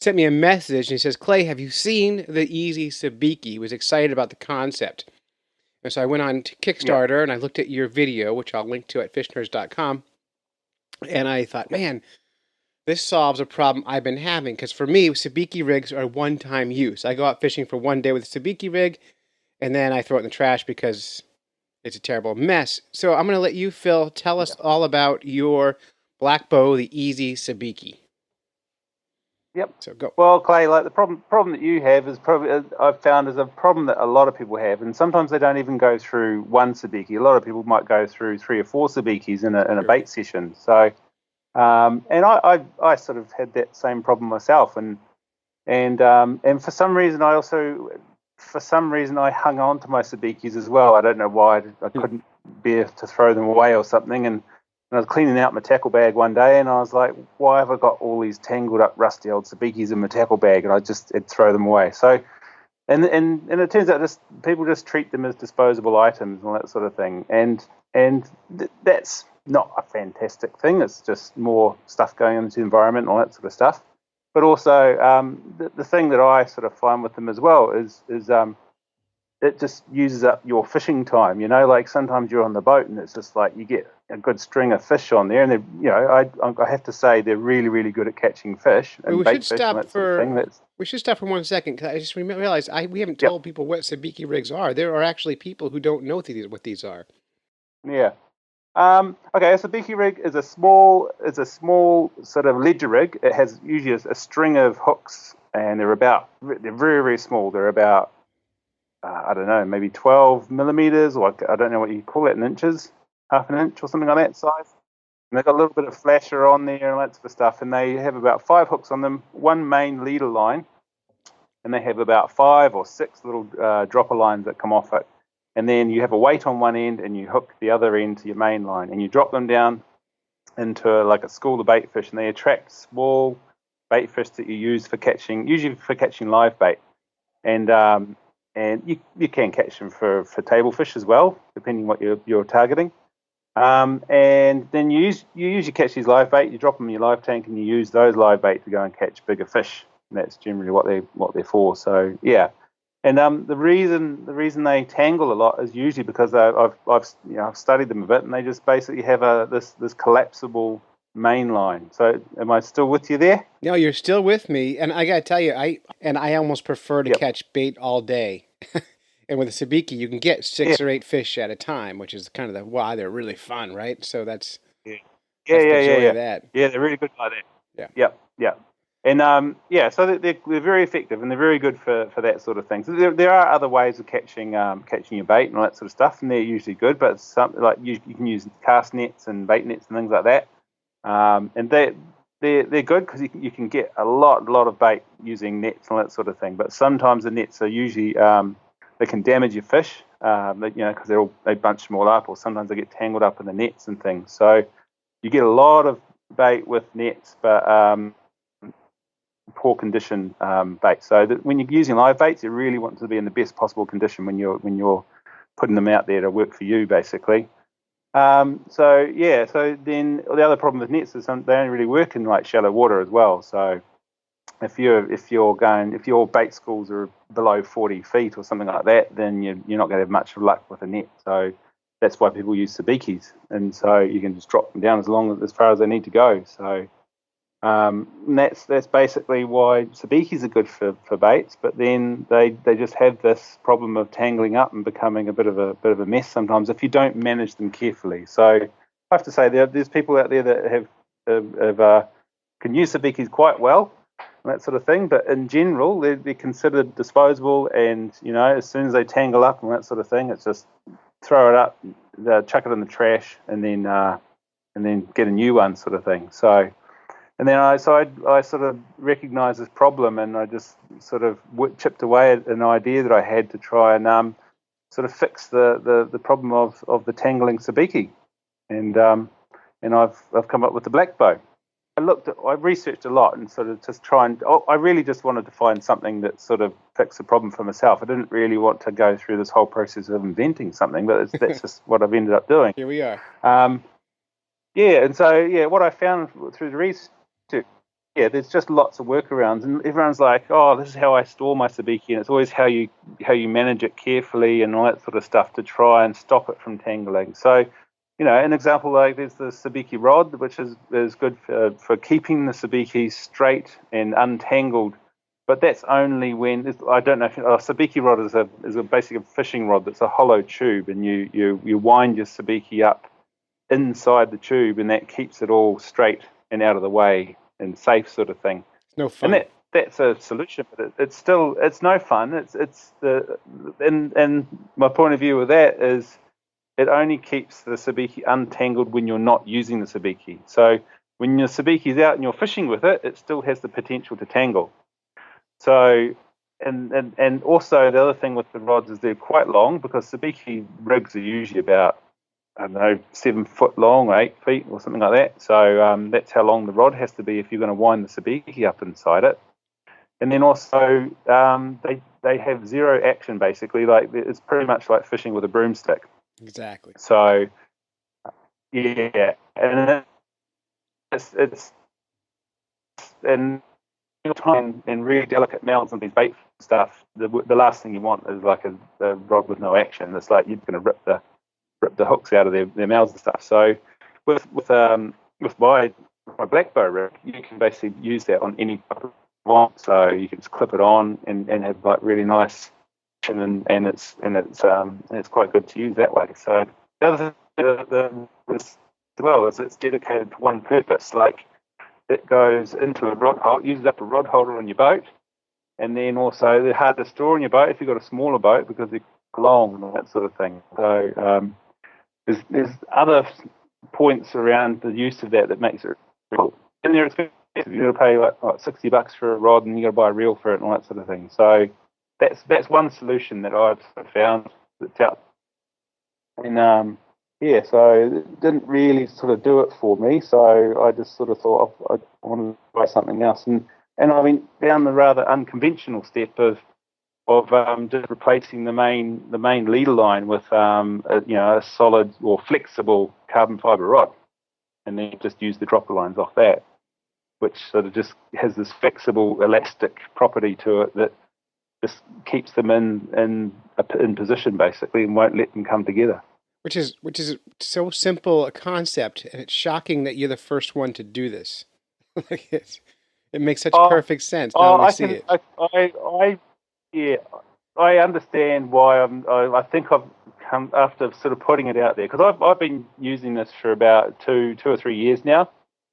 Sent me a message and he says, Clay, have you seen the Easy Sibiki? He was excited about the concept. And so I went on to Kickstarter and I looked at your video, which I'll link to at fishnerds.com. And I thought, man, this solves a problem I've been having. Because for me, Sibiki rigs are one-time use. I go out fishing for one day with a Sibiki rig and then I throw it in the trash because it's a terrible mess. So I'm going to let you, Phil, tell us all about your black bow, the Easy Sibiki. Yep. So go. Well, Clay, like the problem that you have is probably I've found is a problem that a lot of people have, and sometimes they don't even go through one Sibiki. A lot of people might go through 3 or 4 Sibikis in a bait session. So, and I sort of had that same problem myself, and for some reason I hung on to my Sibikis as well. I don't know why. I couldn't bear to throw them away or something. And I was cleaning out my tackle bag one day, and I was like, why have I got all these tangled up, rusty old Sibikis in my tackle bag? And I'd throw them away. So, and it turns out people just treat them as disposable items and all that sort of thing. And that's not a fantastic thing. It's just more stuff going into the environment and all that sort of stuff. But also, the thing that I sort of find with them as well is it just uses up your fishing time. You know, like sometimes you're on the boat and it's just like you get a good string of fish on there, and I have to say they're really, really good at catching fish. And we should stop for 1 second because I just realized we haven't told people what Sibiki rigs are. There are actually people who don't know what these are. Yeah. Okay, a Sibiki rig is a small sort of ledger rig. It has usually a string of hooks, and they're very, very small. They're about I don't know, maybe 12 millimeters, or I don't know what you call it in inches, half an inch or something like that size. And they've got a little bit of flasher on there and that sort of stuff. And they have about 5 hooks on them, one main leader line, and they have about 5 or 6 little dropper lines that come off it. And then you have a weight on one end, and you hook the other end to your main line, and you drop them down into like a school of bait fish, and they attract small bait fish that you use usually for catching live bait. And and you can catch them for table fish as well, depending what you're targeting. And then you usually catch these live bait. You drop them in your live tank, and you use those live bait to go and catch bigger fish. And that's generally what they're for. So yeah. And the reason they tangle a lot is usually because I've studied them a bit, and they just basically have this collapsible main line. So am I still with you there? No, you're still with me, and I gotta tell you, I almost prefer to catch bait all day. And with a sabiki, you can get 6 or 8 fish at a time, which is kind of why they're really fun, right? So that's the joy of that. Yeah, they're really good like that. Yeah. Yeah. And so they're very effective, and they're very good for that sort of thing. So there are other ways of catching your bait and all that sort of stuff, and they're usually good. But like you can use cast nets and bait nets and things like that, and they're good because you can get a lot of bait using nets and all that sort of thing. But sometimes the nets are usually they can damage your fish, because they bunch them all up, or sometimes they get tangled up in the nets and things. So you get a lot of bait with nets, but poor condition bait. So when you're using live baits, you really want to be in the best possible condition when you're putting them out there to work for you, basically. So then the other problem with nets is they only really work in like shallow water as well. So if your bait schools are below 40 feet or something like that, then you're not going to have much luck with a net. So that's why people use sabikis, and so you can just drop them down as far as they need to go. So that's basically why sabikis are good for baits. But then they just have this problem of tangling up and becoming a bit of a mess sometimes if you don't manage them carefully. So I have to say there's people out there that can use sabikis quite well, and that sort of thing, but in general they're considered disposable, and as soon as they tangle up and that sort of thing, it's just throw it up, chuck it in the trash, and then get a new one, sort of thing. So and then I sort of recognised this problem, and I just sort of chipped away at an idea that I had to try and sort of fix the problem of the tangling sabiki, and I've come up with the black bow. I researched a lot and sort of just I really just wanted to find something that sort of fixed the problem for myself. I didn't really want to go through this whole process of inventing something, but that's just what I've ended up doing. Here we are. And so what I found through the research, there's just lots of workarounds, and everyone's like, oh, this is how I store my sabiki, and it's always how you manage it carefully and all that sort of stuff to try and stop it from tangling. So an example, like there's the sabiki rod, which is good for keeping the sabiki straight and untangled, but that's only when I don't know if sabiki rod is basically a fishing rod that's a hollow tube, and you wind your sabiki up inside the tube, and that keeps it all straight and out of the way and safe, sort of thing. No fun. And that's a solution, but it's no fun. And my point of view with that is, it only keeps the sabiki untangled when you're not using the sabiki. So when your sabiki's out and you're fishing with it, it still has the potential to tangle. So, and also the other thing with the rods is they're quite long, because sabiki rigs are usually about, 7 foot long or 8 feet or something like that. So that's how long the rod has to be if you're going to wind the sabiki up inside it. And then also they have zero action, basically. Like it's pretty much like fishing with a broomstick. Exactly. So, and it's and really delicate mouths and these bait stuff. The last thing you want is like a rod with no action. It's like you're going to rip the hooks out of their mouths and stuff. So, with my black bow rig, you can basically use that on any type of rod. So you can just clip it on and have like really nice. And it's quite good to use that way. So the other thing as well is it's dedicated to one purpose. Like it goes into a rod holder, uses up a rod holder on your boat, and then also they're hard to store in your boat if you've got a smaller boat because they're long and all that sort of thing. So there's other points around the use of that makes it cool. And they're expensive. You got to pay like $60 for a rod, and you got to buy a reel for it and all that sort of thing. So that's one solution that I've found that's out. And so it didn't really sort of do it for me. So I just sort of thought I wanted to try something else. And I went down the rather unconventional step of just replacing the main leader line with a solid or flexible carbon fiber rod, and then just use the dropper lines off that, which sort of just has this flexible, elastic property to it that just keeps them in position basically, and won't let them come together. Which is so simple a concept, and it's shocking that you're the first one to do this. Like it makes such perfect sense now that we see it. Yeah, I understand why I think I've come after sort of putting it out there, because I've been using this for about two or 3 years now,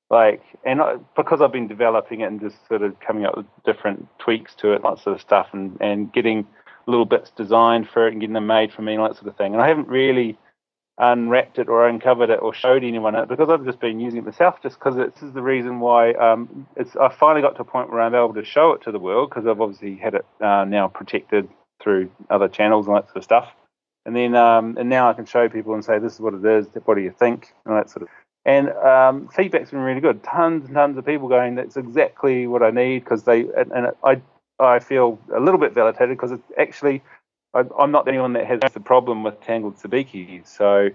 because I've been developing it and just sort of coming up with different tweaks to it, that sort of stuff, and getting little bits designed for it and getting them made for me and that sort of thing. And I haven't really unwrapped it or uncovered it or showed anyone it, because I've just been using it myself, just because this is the reason why I finally got to a point where I'm able to show it to the world, because I've obviously had it now protected through other channels and that sort of stuff. And then and now I can show people and say, this is what it is, what do you think, and that sort of. And feedback's been really good. Tons and tons of people going, that's exactly what I need, because I feel a little bit validated, because it's actually, I'm not the only one that has the problem with tangled sabiki. So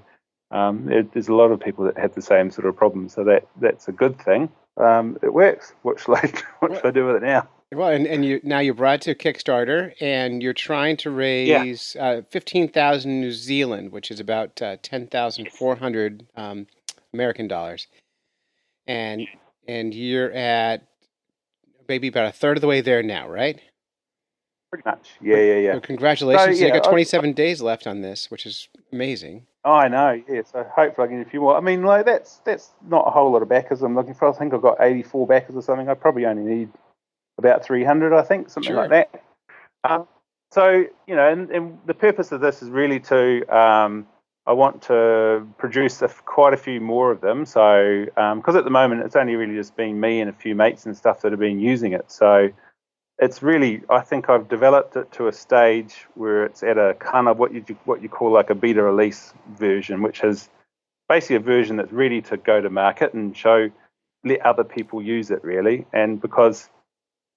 there's a lot of people that have the same sort of problem. So that's a good thing. It works. What should I do with it now? Well, and you brought it to Kickstarter, and you're trying to raise 15,000 New Zealand, which is about 10,400 American dollars, and you're at maybe about a third of the way there now, right? Pretty much. Yeah. So congratulations. So you got 27 days left on this, which is amazing. I know. Yeah. So hopefully I can get a few more. I mean, like that's not a whole lot of backers I'm looking for. I think I've got 84 backers or something. I probably only need about 300, I think, something like that. So, and the purpose of this is really to, I want to produce quite a few more of them. So, because at the moment it's only really just been me and a few mates and stuff that have been using it. So it's really, I think I've developed it to a stage where it's at a kind of what you call like a beta release version, which is basically a version that's ready to go to market and let other people use it, really. And because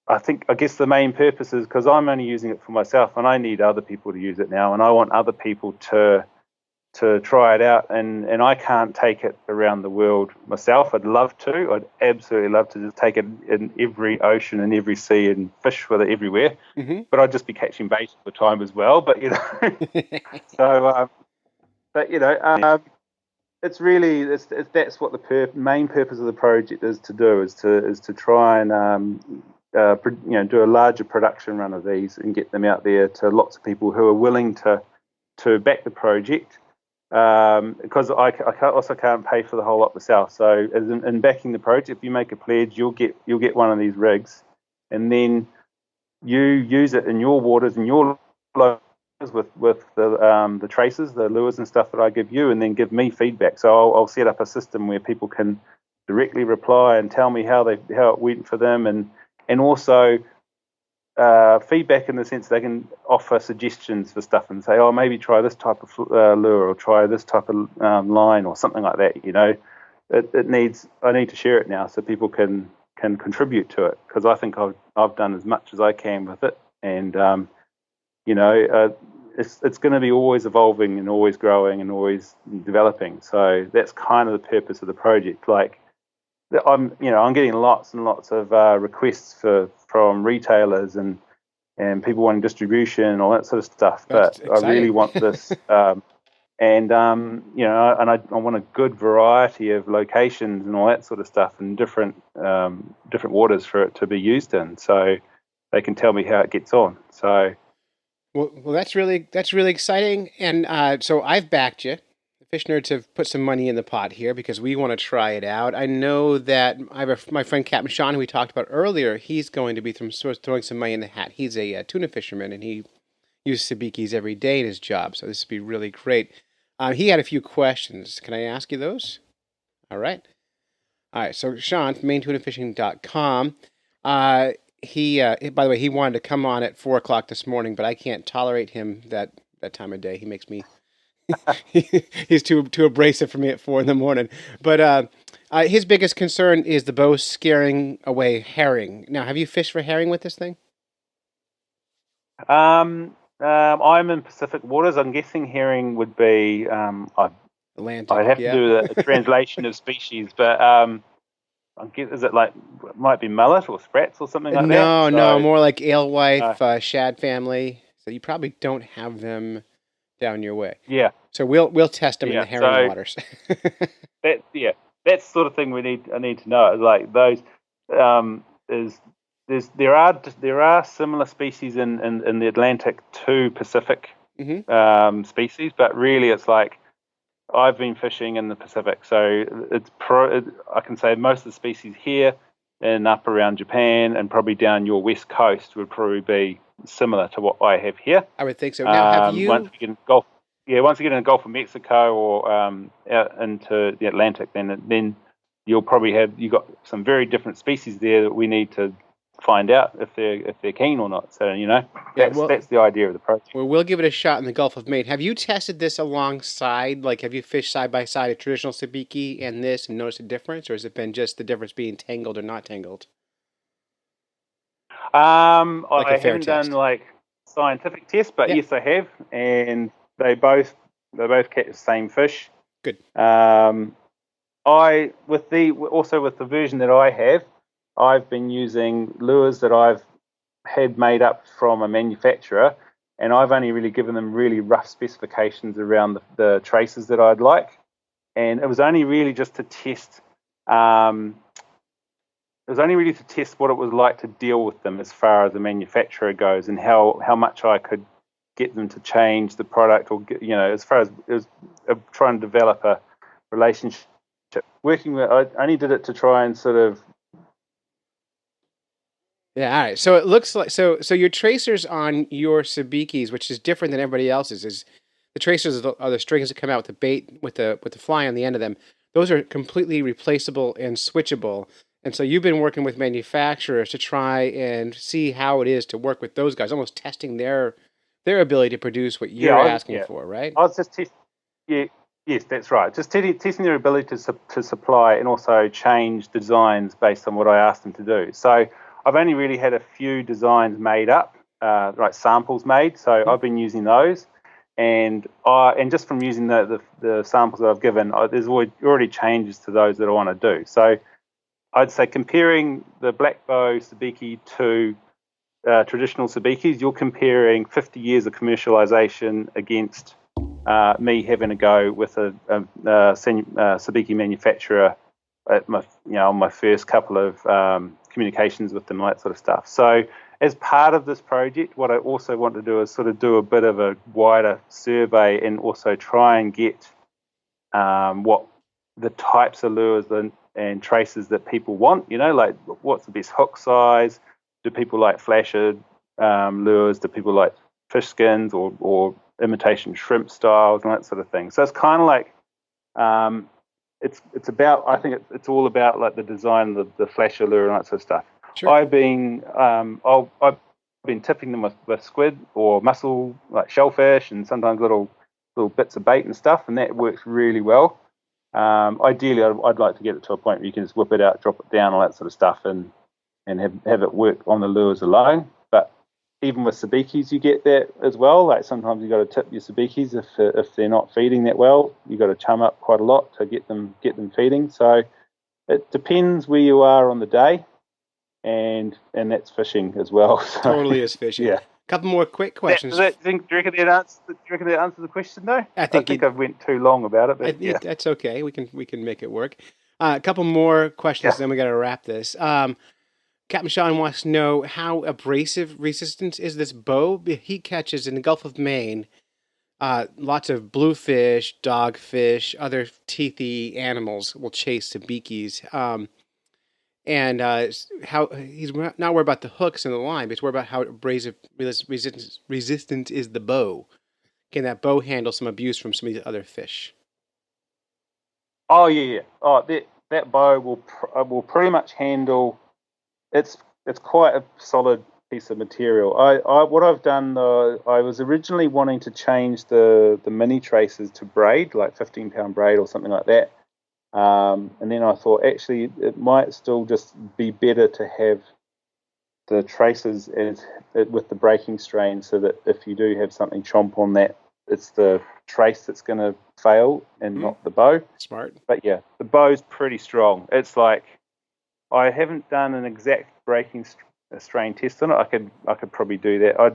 I guess the main purpose is because I'm only using it for myself, and I need other people to use it now, and I want other people to try it out, and I can't take it around the world myself. I'd love to. I'd absolutely love to just take it in every ocean and every sea and fish with it everywhere. Mm-hmm. But I'd just be catching bait all the time as well. But it's really that's what the main purpose of the project is to do, is to try and do a larger production run of these and get them out there to lots of people who are willing to back the project. Because I also can't pay for the whole lot myself. So as in backing the project, if you make a pledge, you'll get one of these rigs, and then you use it in your waters and your lures with the traces, the lures and stuff that I give you, and then give me feedback. So I'll set up a system where people can directly reply and tell me how it went for them, and also feedback in the sense they can offer suggestions for stuff and say, oh, maybe try this type of lure, or try this type of line, or something like that. I need to share it now so people can contribute to it, because I think I've done as much as I can with it, and it's going to be always evolving and always growing and always developing. So that's kind of the purpose of the project. Like, I'm getting lots and lots of requests from retailers and people wanting distribution and all that sort of stuff. But I really want this, and I want a good variety of locations and all that sort of stuff, and different waters for it to be used in, so they can tell me how it gets on. So, well, that's really exciting, and so I've backed you. Fish Nerds have put some money in the pot here because we want to try it out. I know that my friend Captain Sean, who we talked about earlier, he's going to be throwing some money in the hat. He's a tuna fisherman, and he uses sabikis every day in his job, so this would be really great. He had a few questions. Can I ask you those? All right. So Sean from maintunafishing.com, he by the way, he wanted to come on at 4 o'clock this morning, but I can't tolerate him that time of day. He makes me... he's too abrasive for me at 4 a.m. But his biggest concern is the bow scaring away herring. Now, have you fished for herring with this thing? I'm in Pacific waters. I'm guessing herring would be. Atlantic. I'd have to Yeah. do a translation of species, but is it like it might be mullet or sprats or something like that? No, no, So more like alewife, shad family. So you probably don't have them down your way. yeah, So we'll test them in yeah. the herring So waters. that's the sort of thing I need to know. Like those is there are similar species in the Atlantic to Pacific species, but really it's like I've been fishing in the Pacific, so I can say most of the species here and up around Japan and probably down your west coast would probably be similar to what I have here. I would think so. Now, have you? Once we get in Gulf, once we get in the Gulf of Mexico or out into the Atlantic, then you'll probably you got some very different species there that we need to find out if they're keen or not. So that's the idea of the project. Well, we'll give it a shot in the Gulf of Maine. Have you tested this alongside? Like, have you fished side by side a traditional Sibiki and this and noticed a difference, or has it been just the difference being tangled or not tangled? I haven't done like scientific tests, but yes, I have, and they both catch the same fish. Good. With the version that I have, I've been using lures that I've had made up from a manufacturer, and I've only really given them really rough specifications around the traces that I'd like, and it was only really just to test. It was only really to test what it was like to deal with them as far as the manufacturer goes, and how much I could get them to change the product, or as far as it was trying to develop a relationship. Working with, I only did it to try and sort of. Yeah, all right. So it looks like so your tracers on your Sibikis, which is different than everybody else's, is the tracers are the strings that come out with the bait with the fly on the end of them. Those are completely replaceable and switchable. And so you've been working with manufacturers to try and see how it is to work with those guys, almost testing their ability to produce what you're asking for, right? I was just yes, that's right. Just testing their ability to supply and also change the designs based on what I asked them to do. So I've only really had a few designs made up, like samples made. So I've been using those, and just from using the samples that I've given, there's already changes to those that I want to do. So I'd say comparing the black bow Sibiki to traditional Sibikis, you're comparing 50 years of commercialization against me having a go with a Sibiki manufacturer at my first couple of communications with them, that sort of stuff. So as part of this project, what I also want to do is sort of do a bit of a wider survey and also try and get what the types of lures and traces that people want, like what's the best hook size? Do people like flasher lures? Do people like fish skins or imitation shrimp styles and that sort of thing? So it's kind of like it's about, I think it's all about like the design of the flasher lure and that sort of stuff. Sure. I've been tipping them with squid or mussel, like shellfish, and sometimes little bits of bait and stuff, and that works really well. Ideally, I'd like to get it to a point where you can just whip it out, drop it down, all that sort of stuff, and have it work on the lures alone. But even with Sibikis, you get that as well. Like sometimes you got to tip your Sibikis if they're not feeding that well. You got to chum up quite a lot to get them feeding. So it depends where you are on the day, and that's fishing as well. So, totally is fishing. Yeah. Couple more quick questions. Do you reckon that answers the question though? I think I went too long about it, but that's okay. We can make it work. A couple more questions, then we got to wrap this. Captain Sean wants to know how abrasive resistant is this bow? He catches in the Gulf of Maine lots of bluefish, dogfish, other teethy animals will chase Sibikis. And how he's not worried about the hooks and the line, but he's worried about how abrasive resistant is the bow. Can that bow handle some abuse from some of these other fish? Oh yeah. Oh, that bow will pretty much handle. It's quite a solid piece of material. What I've done though, I was originally wanting to change the mini traces to braid, like 15-pound braid or something like that. And then I thought actually it might still just be better to have the traces with the breaking strain, so that if you do have something chomp on that, it's the trace that's going to fail and not the bow. Smart. But yeah, the bow's pretty strong. It's like, I haven't done an exact breaking strain test on it. I could probably do that. I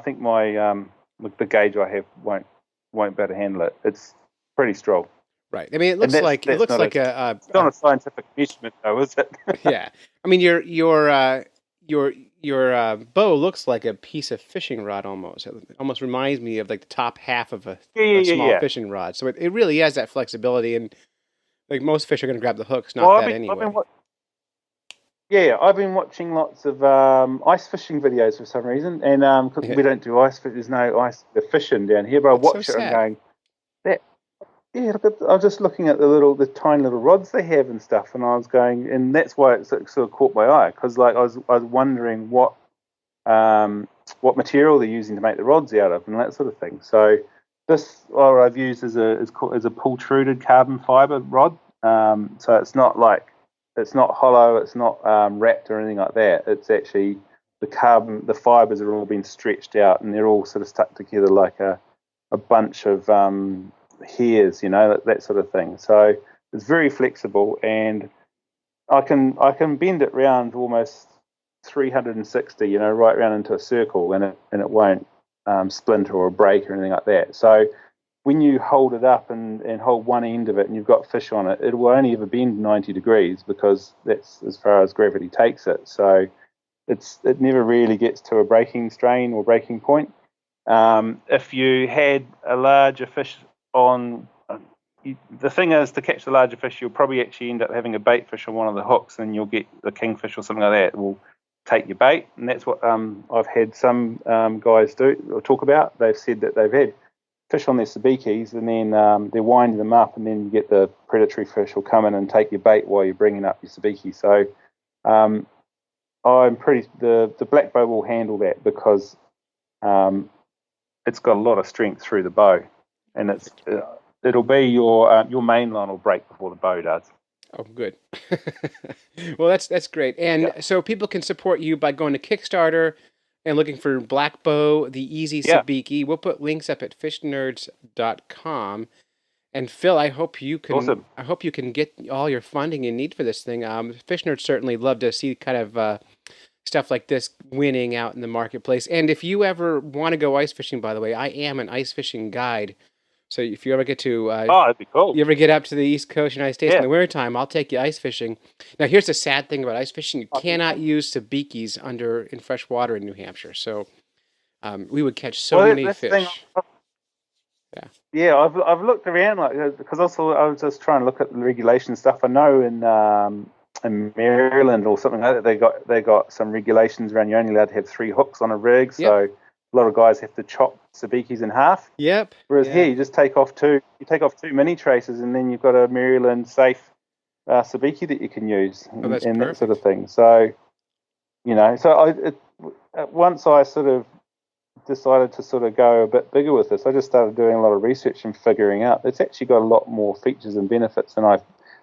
think my the gauge I have won't be able to handle it. It's pretty strong. Right. I mean, it looks like it's not a scientific measurement, though, is it? yeah. I mean, your bow looks like a piece of fishing rod almost. It almost reminds me of like the top half of a small fishing rod. So it really has that flexibility, and like most fish are going to grab the hooks, not anyway. I've been watching lots of ice fishing videos for some reason, and because we don't do ice fish, there's no ice fishing down here. But I watch it and going, that. Yeah, I was just looking at the tiny little rods they have and stuff, and I was going, and that's why it sort of caught my eye, because like I was wondering what material they're using to make the rods out of and that sort of thing. So this I've used is a pultruded carbon fiber rod. So it's not hollow, it's not wrapped or anything like that. It's actually the fibers are all been stretched out, and they're all sort of stuck together like a bunch of hairs, that sort of thing. So it's very flexible, and I can bend it round almost 360, right round into a circle, and it won't splinter or break or anything like that. So when you hold it up and hold one end of it and you've got fish on it, it will only ever bend 90 degrees, because that's as far as gravity takes it. So it never really gets to a breaking strain or breaking point. If you had a larger fish on, the thing is, to catch the larger fish, you'll probably actually end up having a bait fish on one of the hooks, and you'll get the kingfish or something like that will take your bait. And that's what I've had some guys do or talk about. They've said that they've had fish on their Sibikis, and then they're winding them up, and then you get the predatory fish will come in and take your bait while you're bringing up your Sibiki. So the black bow will handle that, because it's got a lot of strength through the bow, and it'll be your main line will break before the bow does. Oh, good. Well, that's great. And so people can support you by going to Kickstarter and looking for Black Bow, the Easy Sibiki. We'll put links up at fishnerds.com. And Phil, I hope you can. Awesome. I hope you can get all your funding you need for this thing. Fish Nerds certainly love to see kind of stuff like this winning out in the marketplace. And if you ever want to go ice fishing, by the way, I am an ice fishing guide. So if you ever get to, that'd be cool. You ever get up to the East Coast United States in the wintertime, I'll take you ice fishing. Now, here's the sad thing about ice fishing: you cannot use Sibikis in fresh water in New Hampshire. So we would catch many fish. Yeah, I've looked around, because also I was just trying to look at the regulation stuff. I know in Maryland or something like that, they got some regulations around, you're only allowed to have 3 hooks on a rig. So a lot of guys have to chop Sibikis in half. Yep. Whereas here, you just take off 2. You take off 2 mini traces, and then you've got a Maryland safe Sibiki that you can use, and that sort of thing. So, once I sort of decided to sort of go a bit bigger with this, I just started doing a lot of research and figuring out it's actually got a lot more features and benefits than I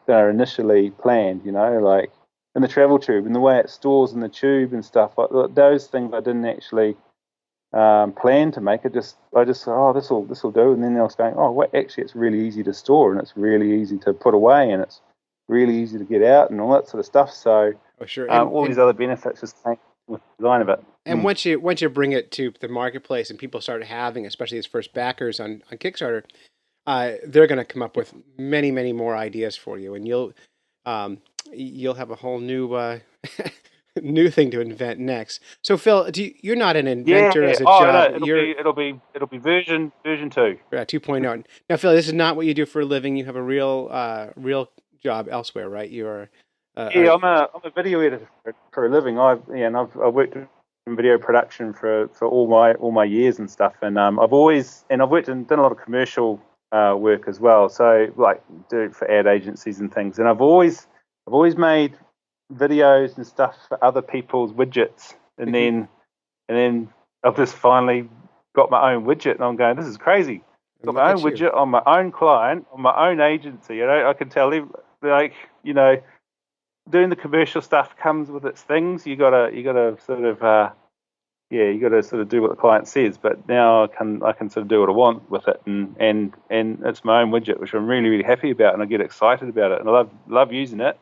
initially planned. Like in the travel tube and the way it stores in the tube and stuff. Those things I didn't actually plan to make. I just thought, this will do, and then I was going, actually it's really easy to store, and it's really easy to put away, and it's really easy to get out and all that sort of stuff. So all these other benefits just came with the design of it. And once you bring it to the marketplace and people start having, especially as first backers on Kickstarter, they're going to come up with many, many more ideas for you, and you'll have a whole new new thing to invent next. So Phil, you're not an inventor as a job. No, it'll be version 2. 2.0. Now, Phil, this is not what you do for a living. You have a real job elsewhere, right? You're I'm a video editor for a living. I've worked in video production for all my years and stuff, and I've worked and done a lot of commercial work as well. So like do it for ad agencies and things, and I've always made videos and stuff for other people's widgets, and then I've just finally got my own widget, and I'm going, this is crazy. I've got my own widget on my own client, on my own agency. I can tell them, doing the commercial stuff comes with its things. You gotta sort of you got to sort of do what the client says. But now I can sort of do what I want with it, and it's my own widget, which I'm really happy about, and I get excited about it, and I love using it.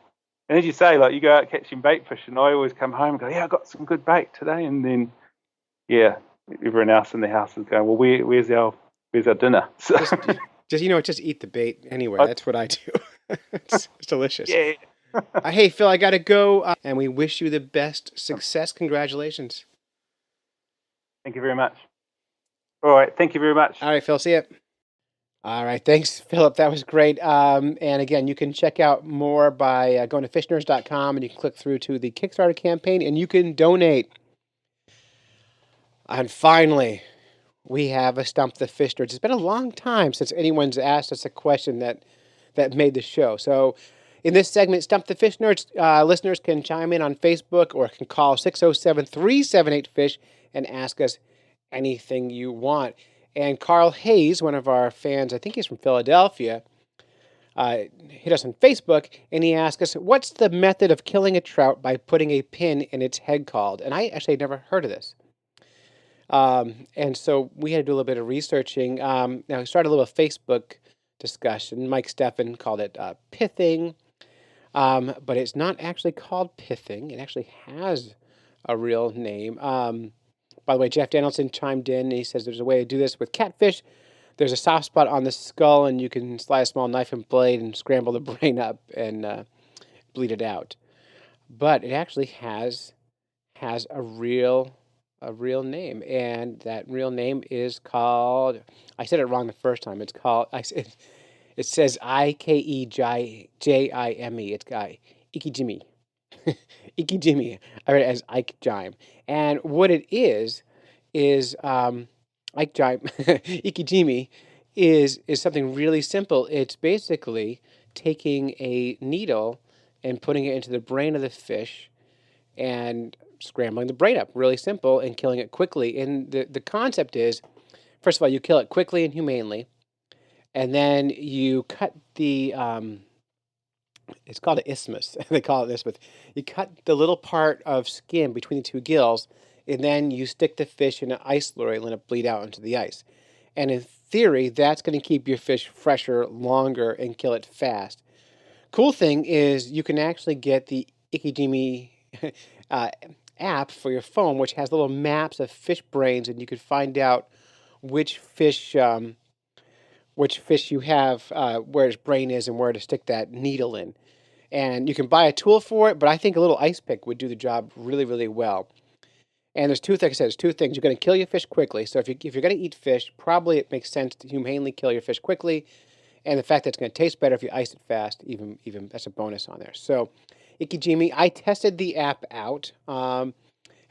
And as you say, like, you go out catching bait fish, and I always come home and go, yeah, I got some good bait today, and then everyone else in the house is going, well, where's our dinner? So, just eat the bait anyway. That's what I do. It's delicious. Yeah. Hey, Phil, I got to go, and we wish you the best success. Congratulations. Thank you very much. All right, thank you very much. All right, Phil, see ya. All right, thanks, Philip. That was great. And again, you can check out more by going to fishnerds.com, and you can click through to the Kickstarter campaign, and you can donate. And finally, we have a Stump the Fish Nerds. It's been a long time since anyone's asked us a question that made the show. So in this segment, Stump the Fish Nerds, listeners can chime in on Facebook or can call 607-378-FISH and ask us anything you want. And Carl Hayes, one of our fans, I think he's from Philadelphia, hit us on Facebook, and he asked us, what's the method of killing a trout by putting a pin in its head called? And I actually had never heard of this. And so we had to do a little bit of researching. Now, we started a little Facebook discussion. Mike Steffen called it pithing, but it's not actually called pithing. It actually has a real name. By the way, Jeff Danielson chimed in. He says there's a way to do this with catfish. There's a soft spot on the skull, and you can slide a small knife and blade and scramble the brain up and bleed it out. But it actually has a real name, and that real name is called. I said it wrong the first time. It's called. It says Ikejime. It's Ikejime. Ikejime. I read it as Ikejime. And what it is Ikejime. Ikejime is something really simple. It's basically taking a needle and putting it into the brain of the fish and scrambling the brain up. Really simple, and killing it quickly. And the concept is, first of all, you kill it quickly and humanely, and then you cut the it's called an isthmus. They call it isthmus. You cut the little part of skin between the two gills, and then you stick the fish in an ice slurry and let it bleed out into the ice. And in theory, that's going to keep your fish fresher longer and kill it fast. Cool thing is you can actually get the Ikejime app for your phone, which has little maps of fish brains, and you can find out which fish you have, where its brain is, and where to stick that needle in. And you can buy a tool for it, but I think a little ice pick would do the job really, really well. And there's two things. You're going to kill your fish quickly. So if you're going to eat fish, probably it makes sense to humanely kill your fish quickly. And the fact that it's going to taste better if you ice it fast, even that's a bonus on there. So Ikejime, I tested the app out on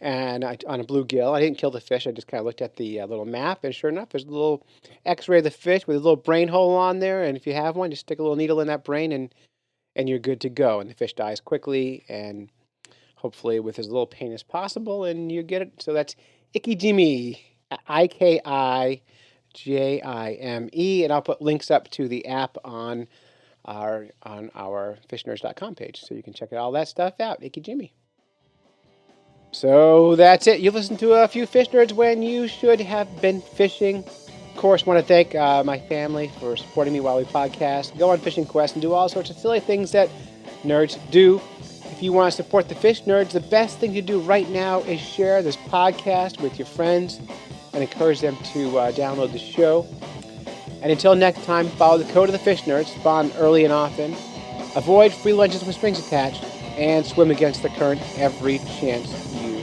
a bluegill. I didn't kill the fish. I just kind of looked at the little map, and sure enough, there's a little X-ray of the fish with a little brain hole on there. And if you have one, just stick a little needle in that brain, and you're good to go. And the fish dies quickly, and hopefully with as little pain as possible, and you get it. So that's Ikejime, Ikejime, and I'll put links up to the app on our fishnerds.com page, so you can check all that stuff out. Ikejime. So that's it. You listened to a few Fish Nerds when you should have been fishing. Of course, want to thank my family for supporting me while we podcast, go on fishing quests, and do all sorts of silly things that nerds do. If you want to support the Fish Nerds, the best thing to do right now is share this podcast with your friends and encourage them to download the show. And until next time, follow the code of the Fish Nerds, spawn early and often, avoid free lunches with strings attached, and swim against the current every chance you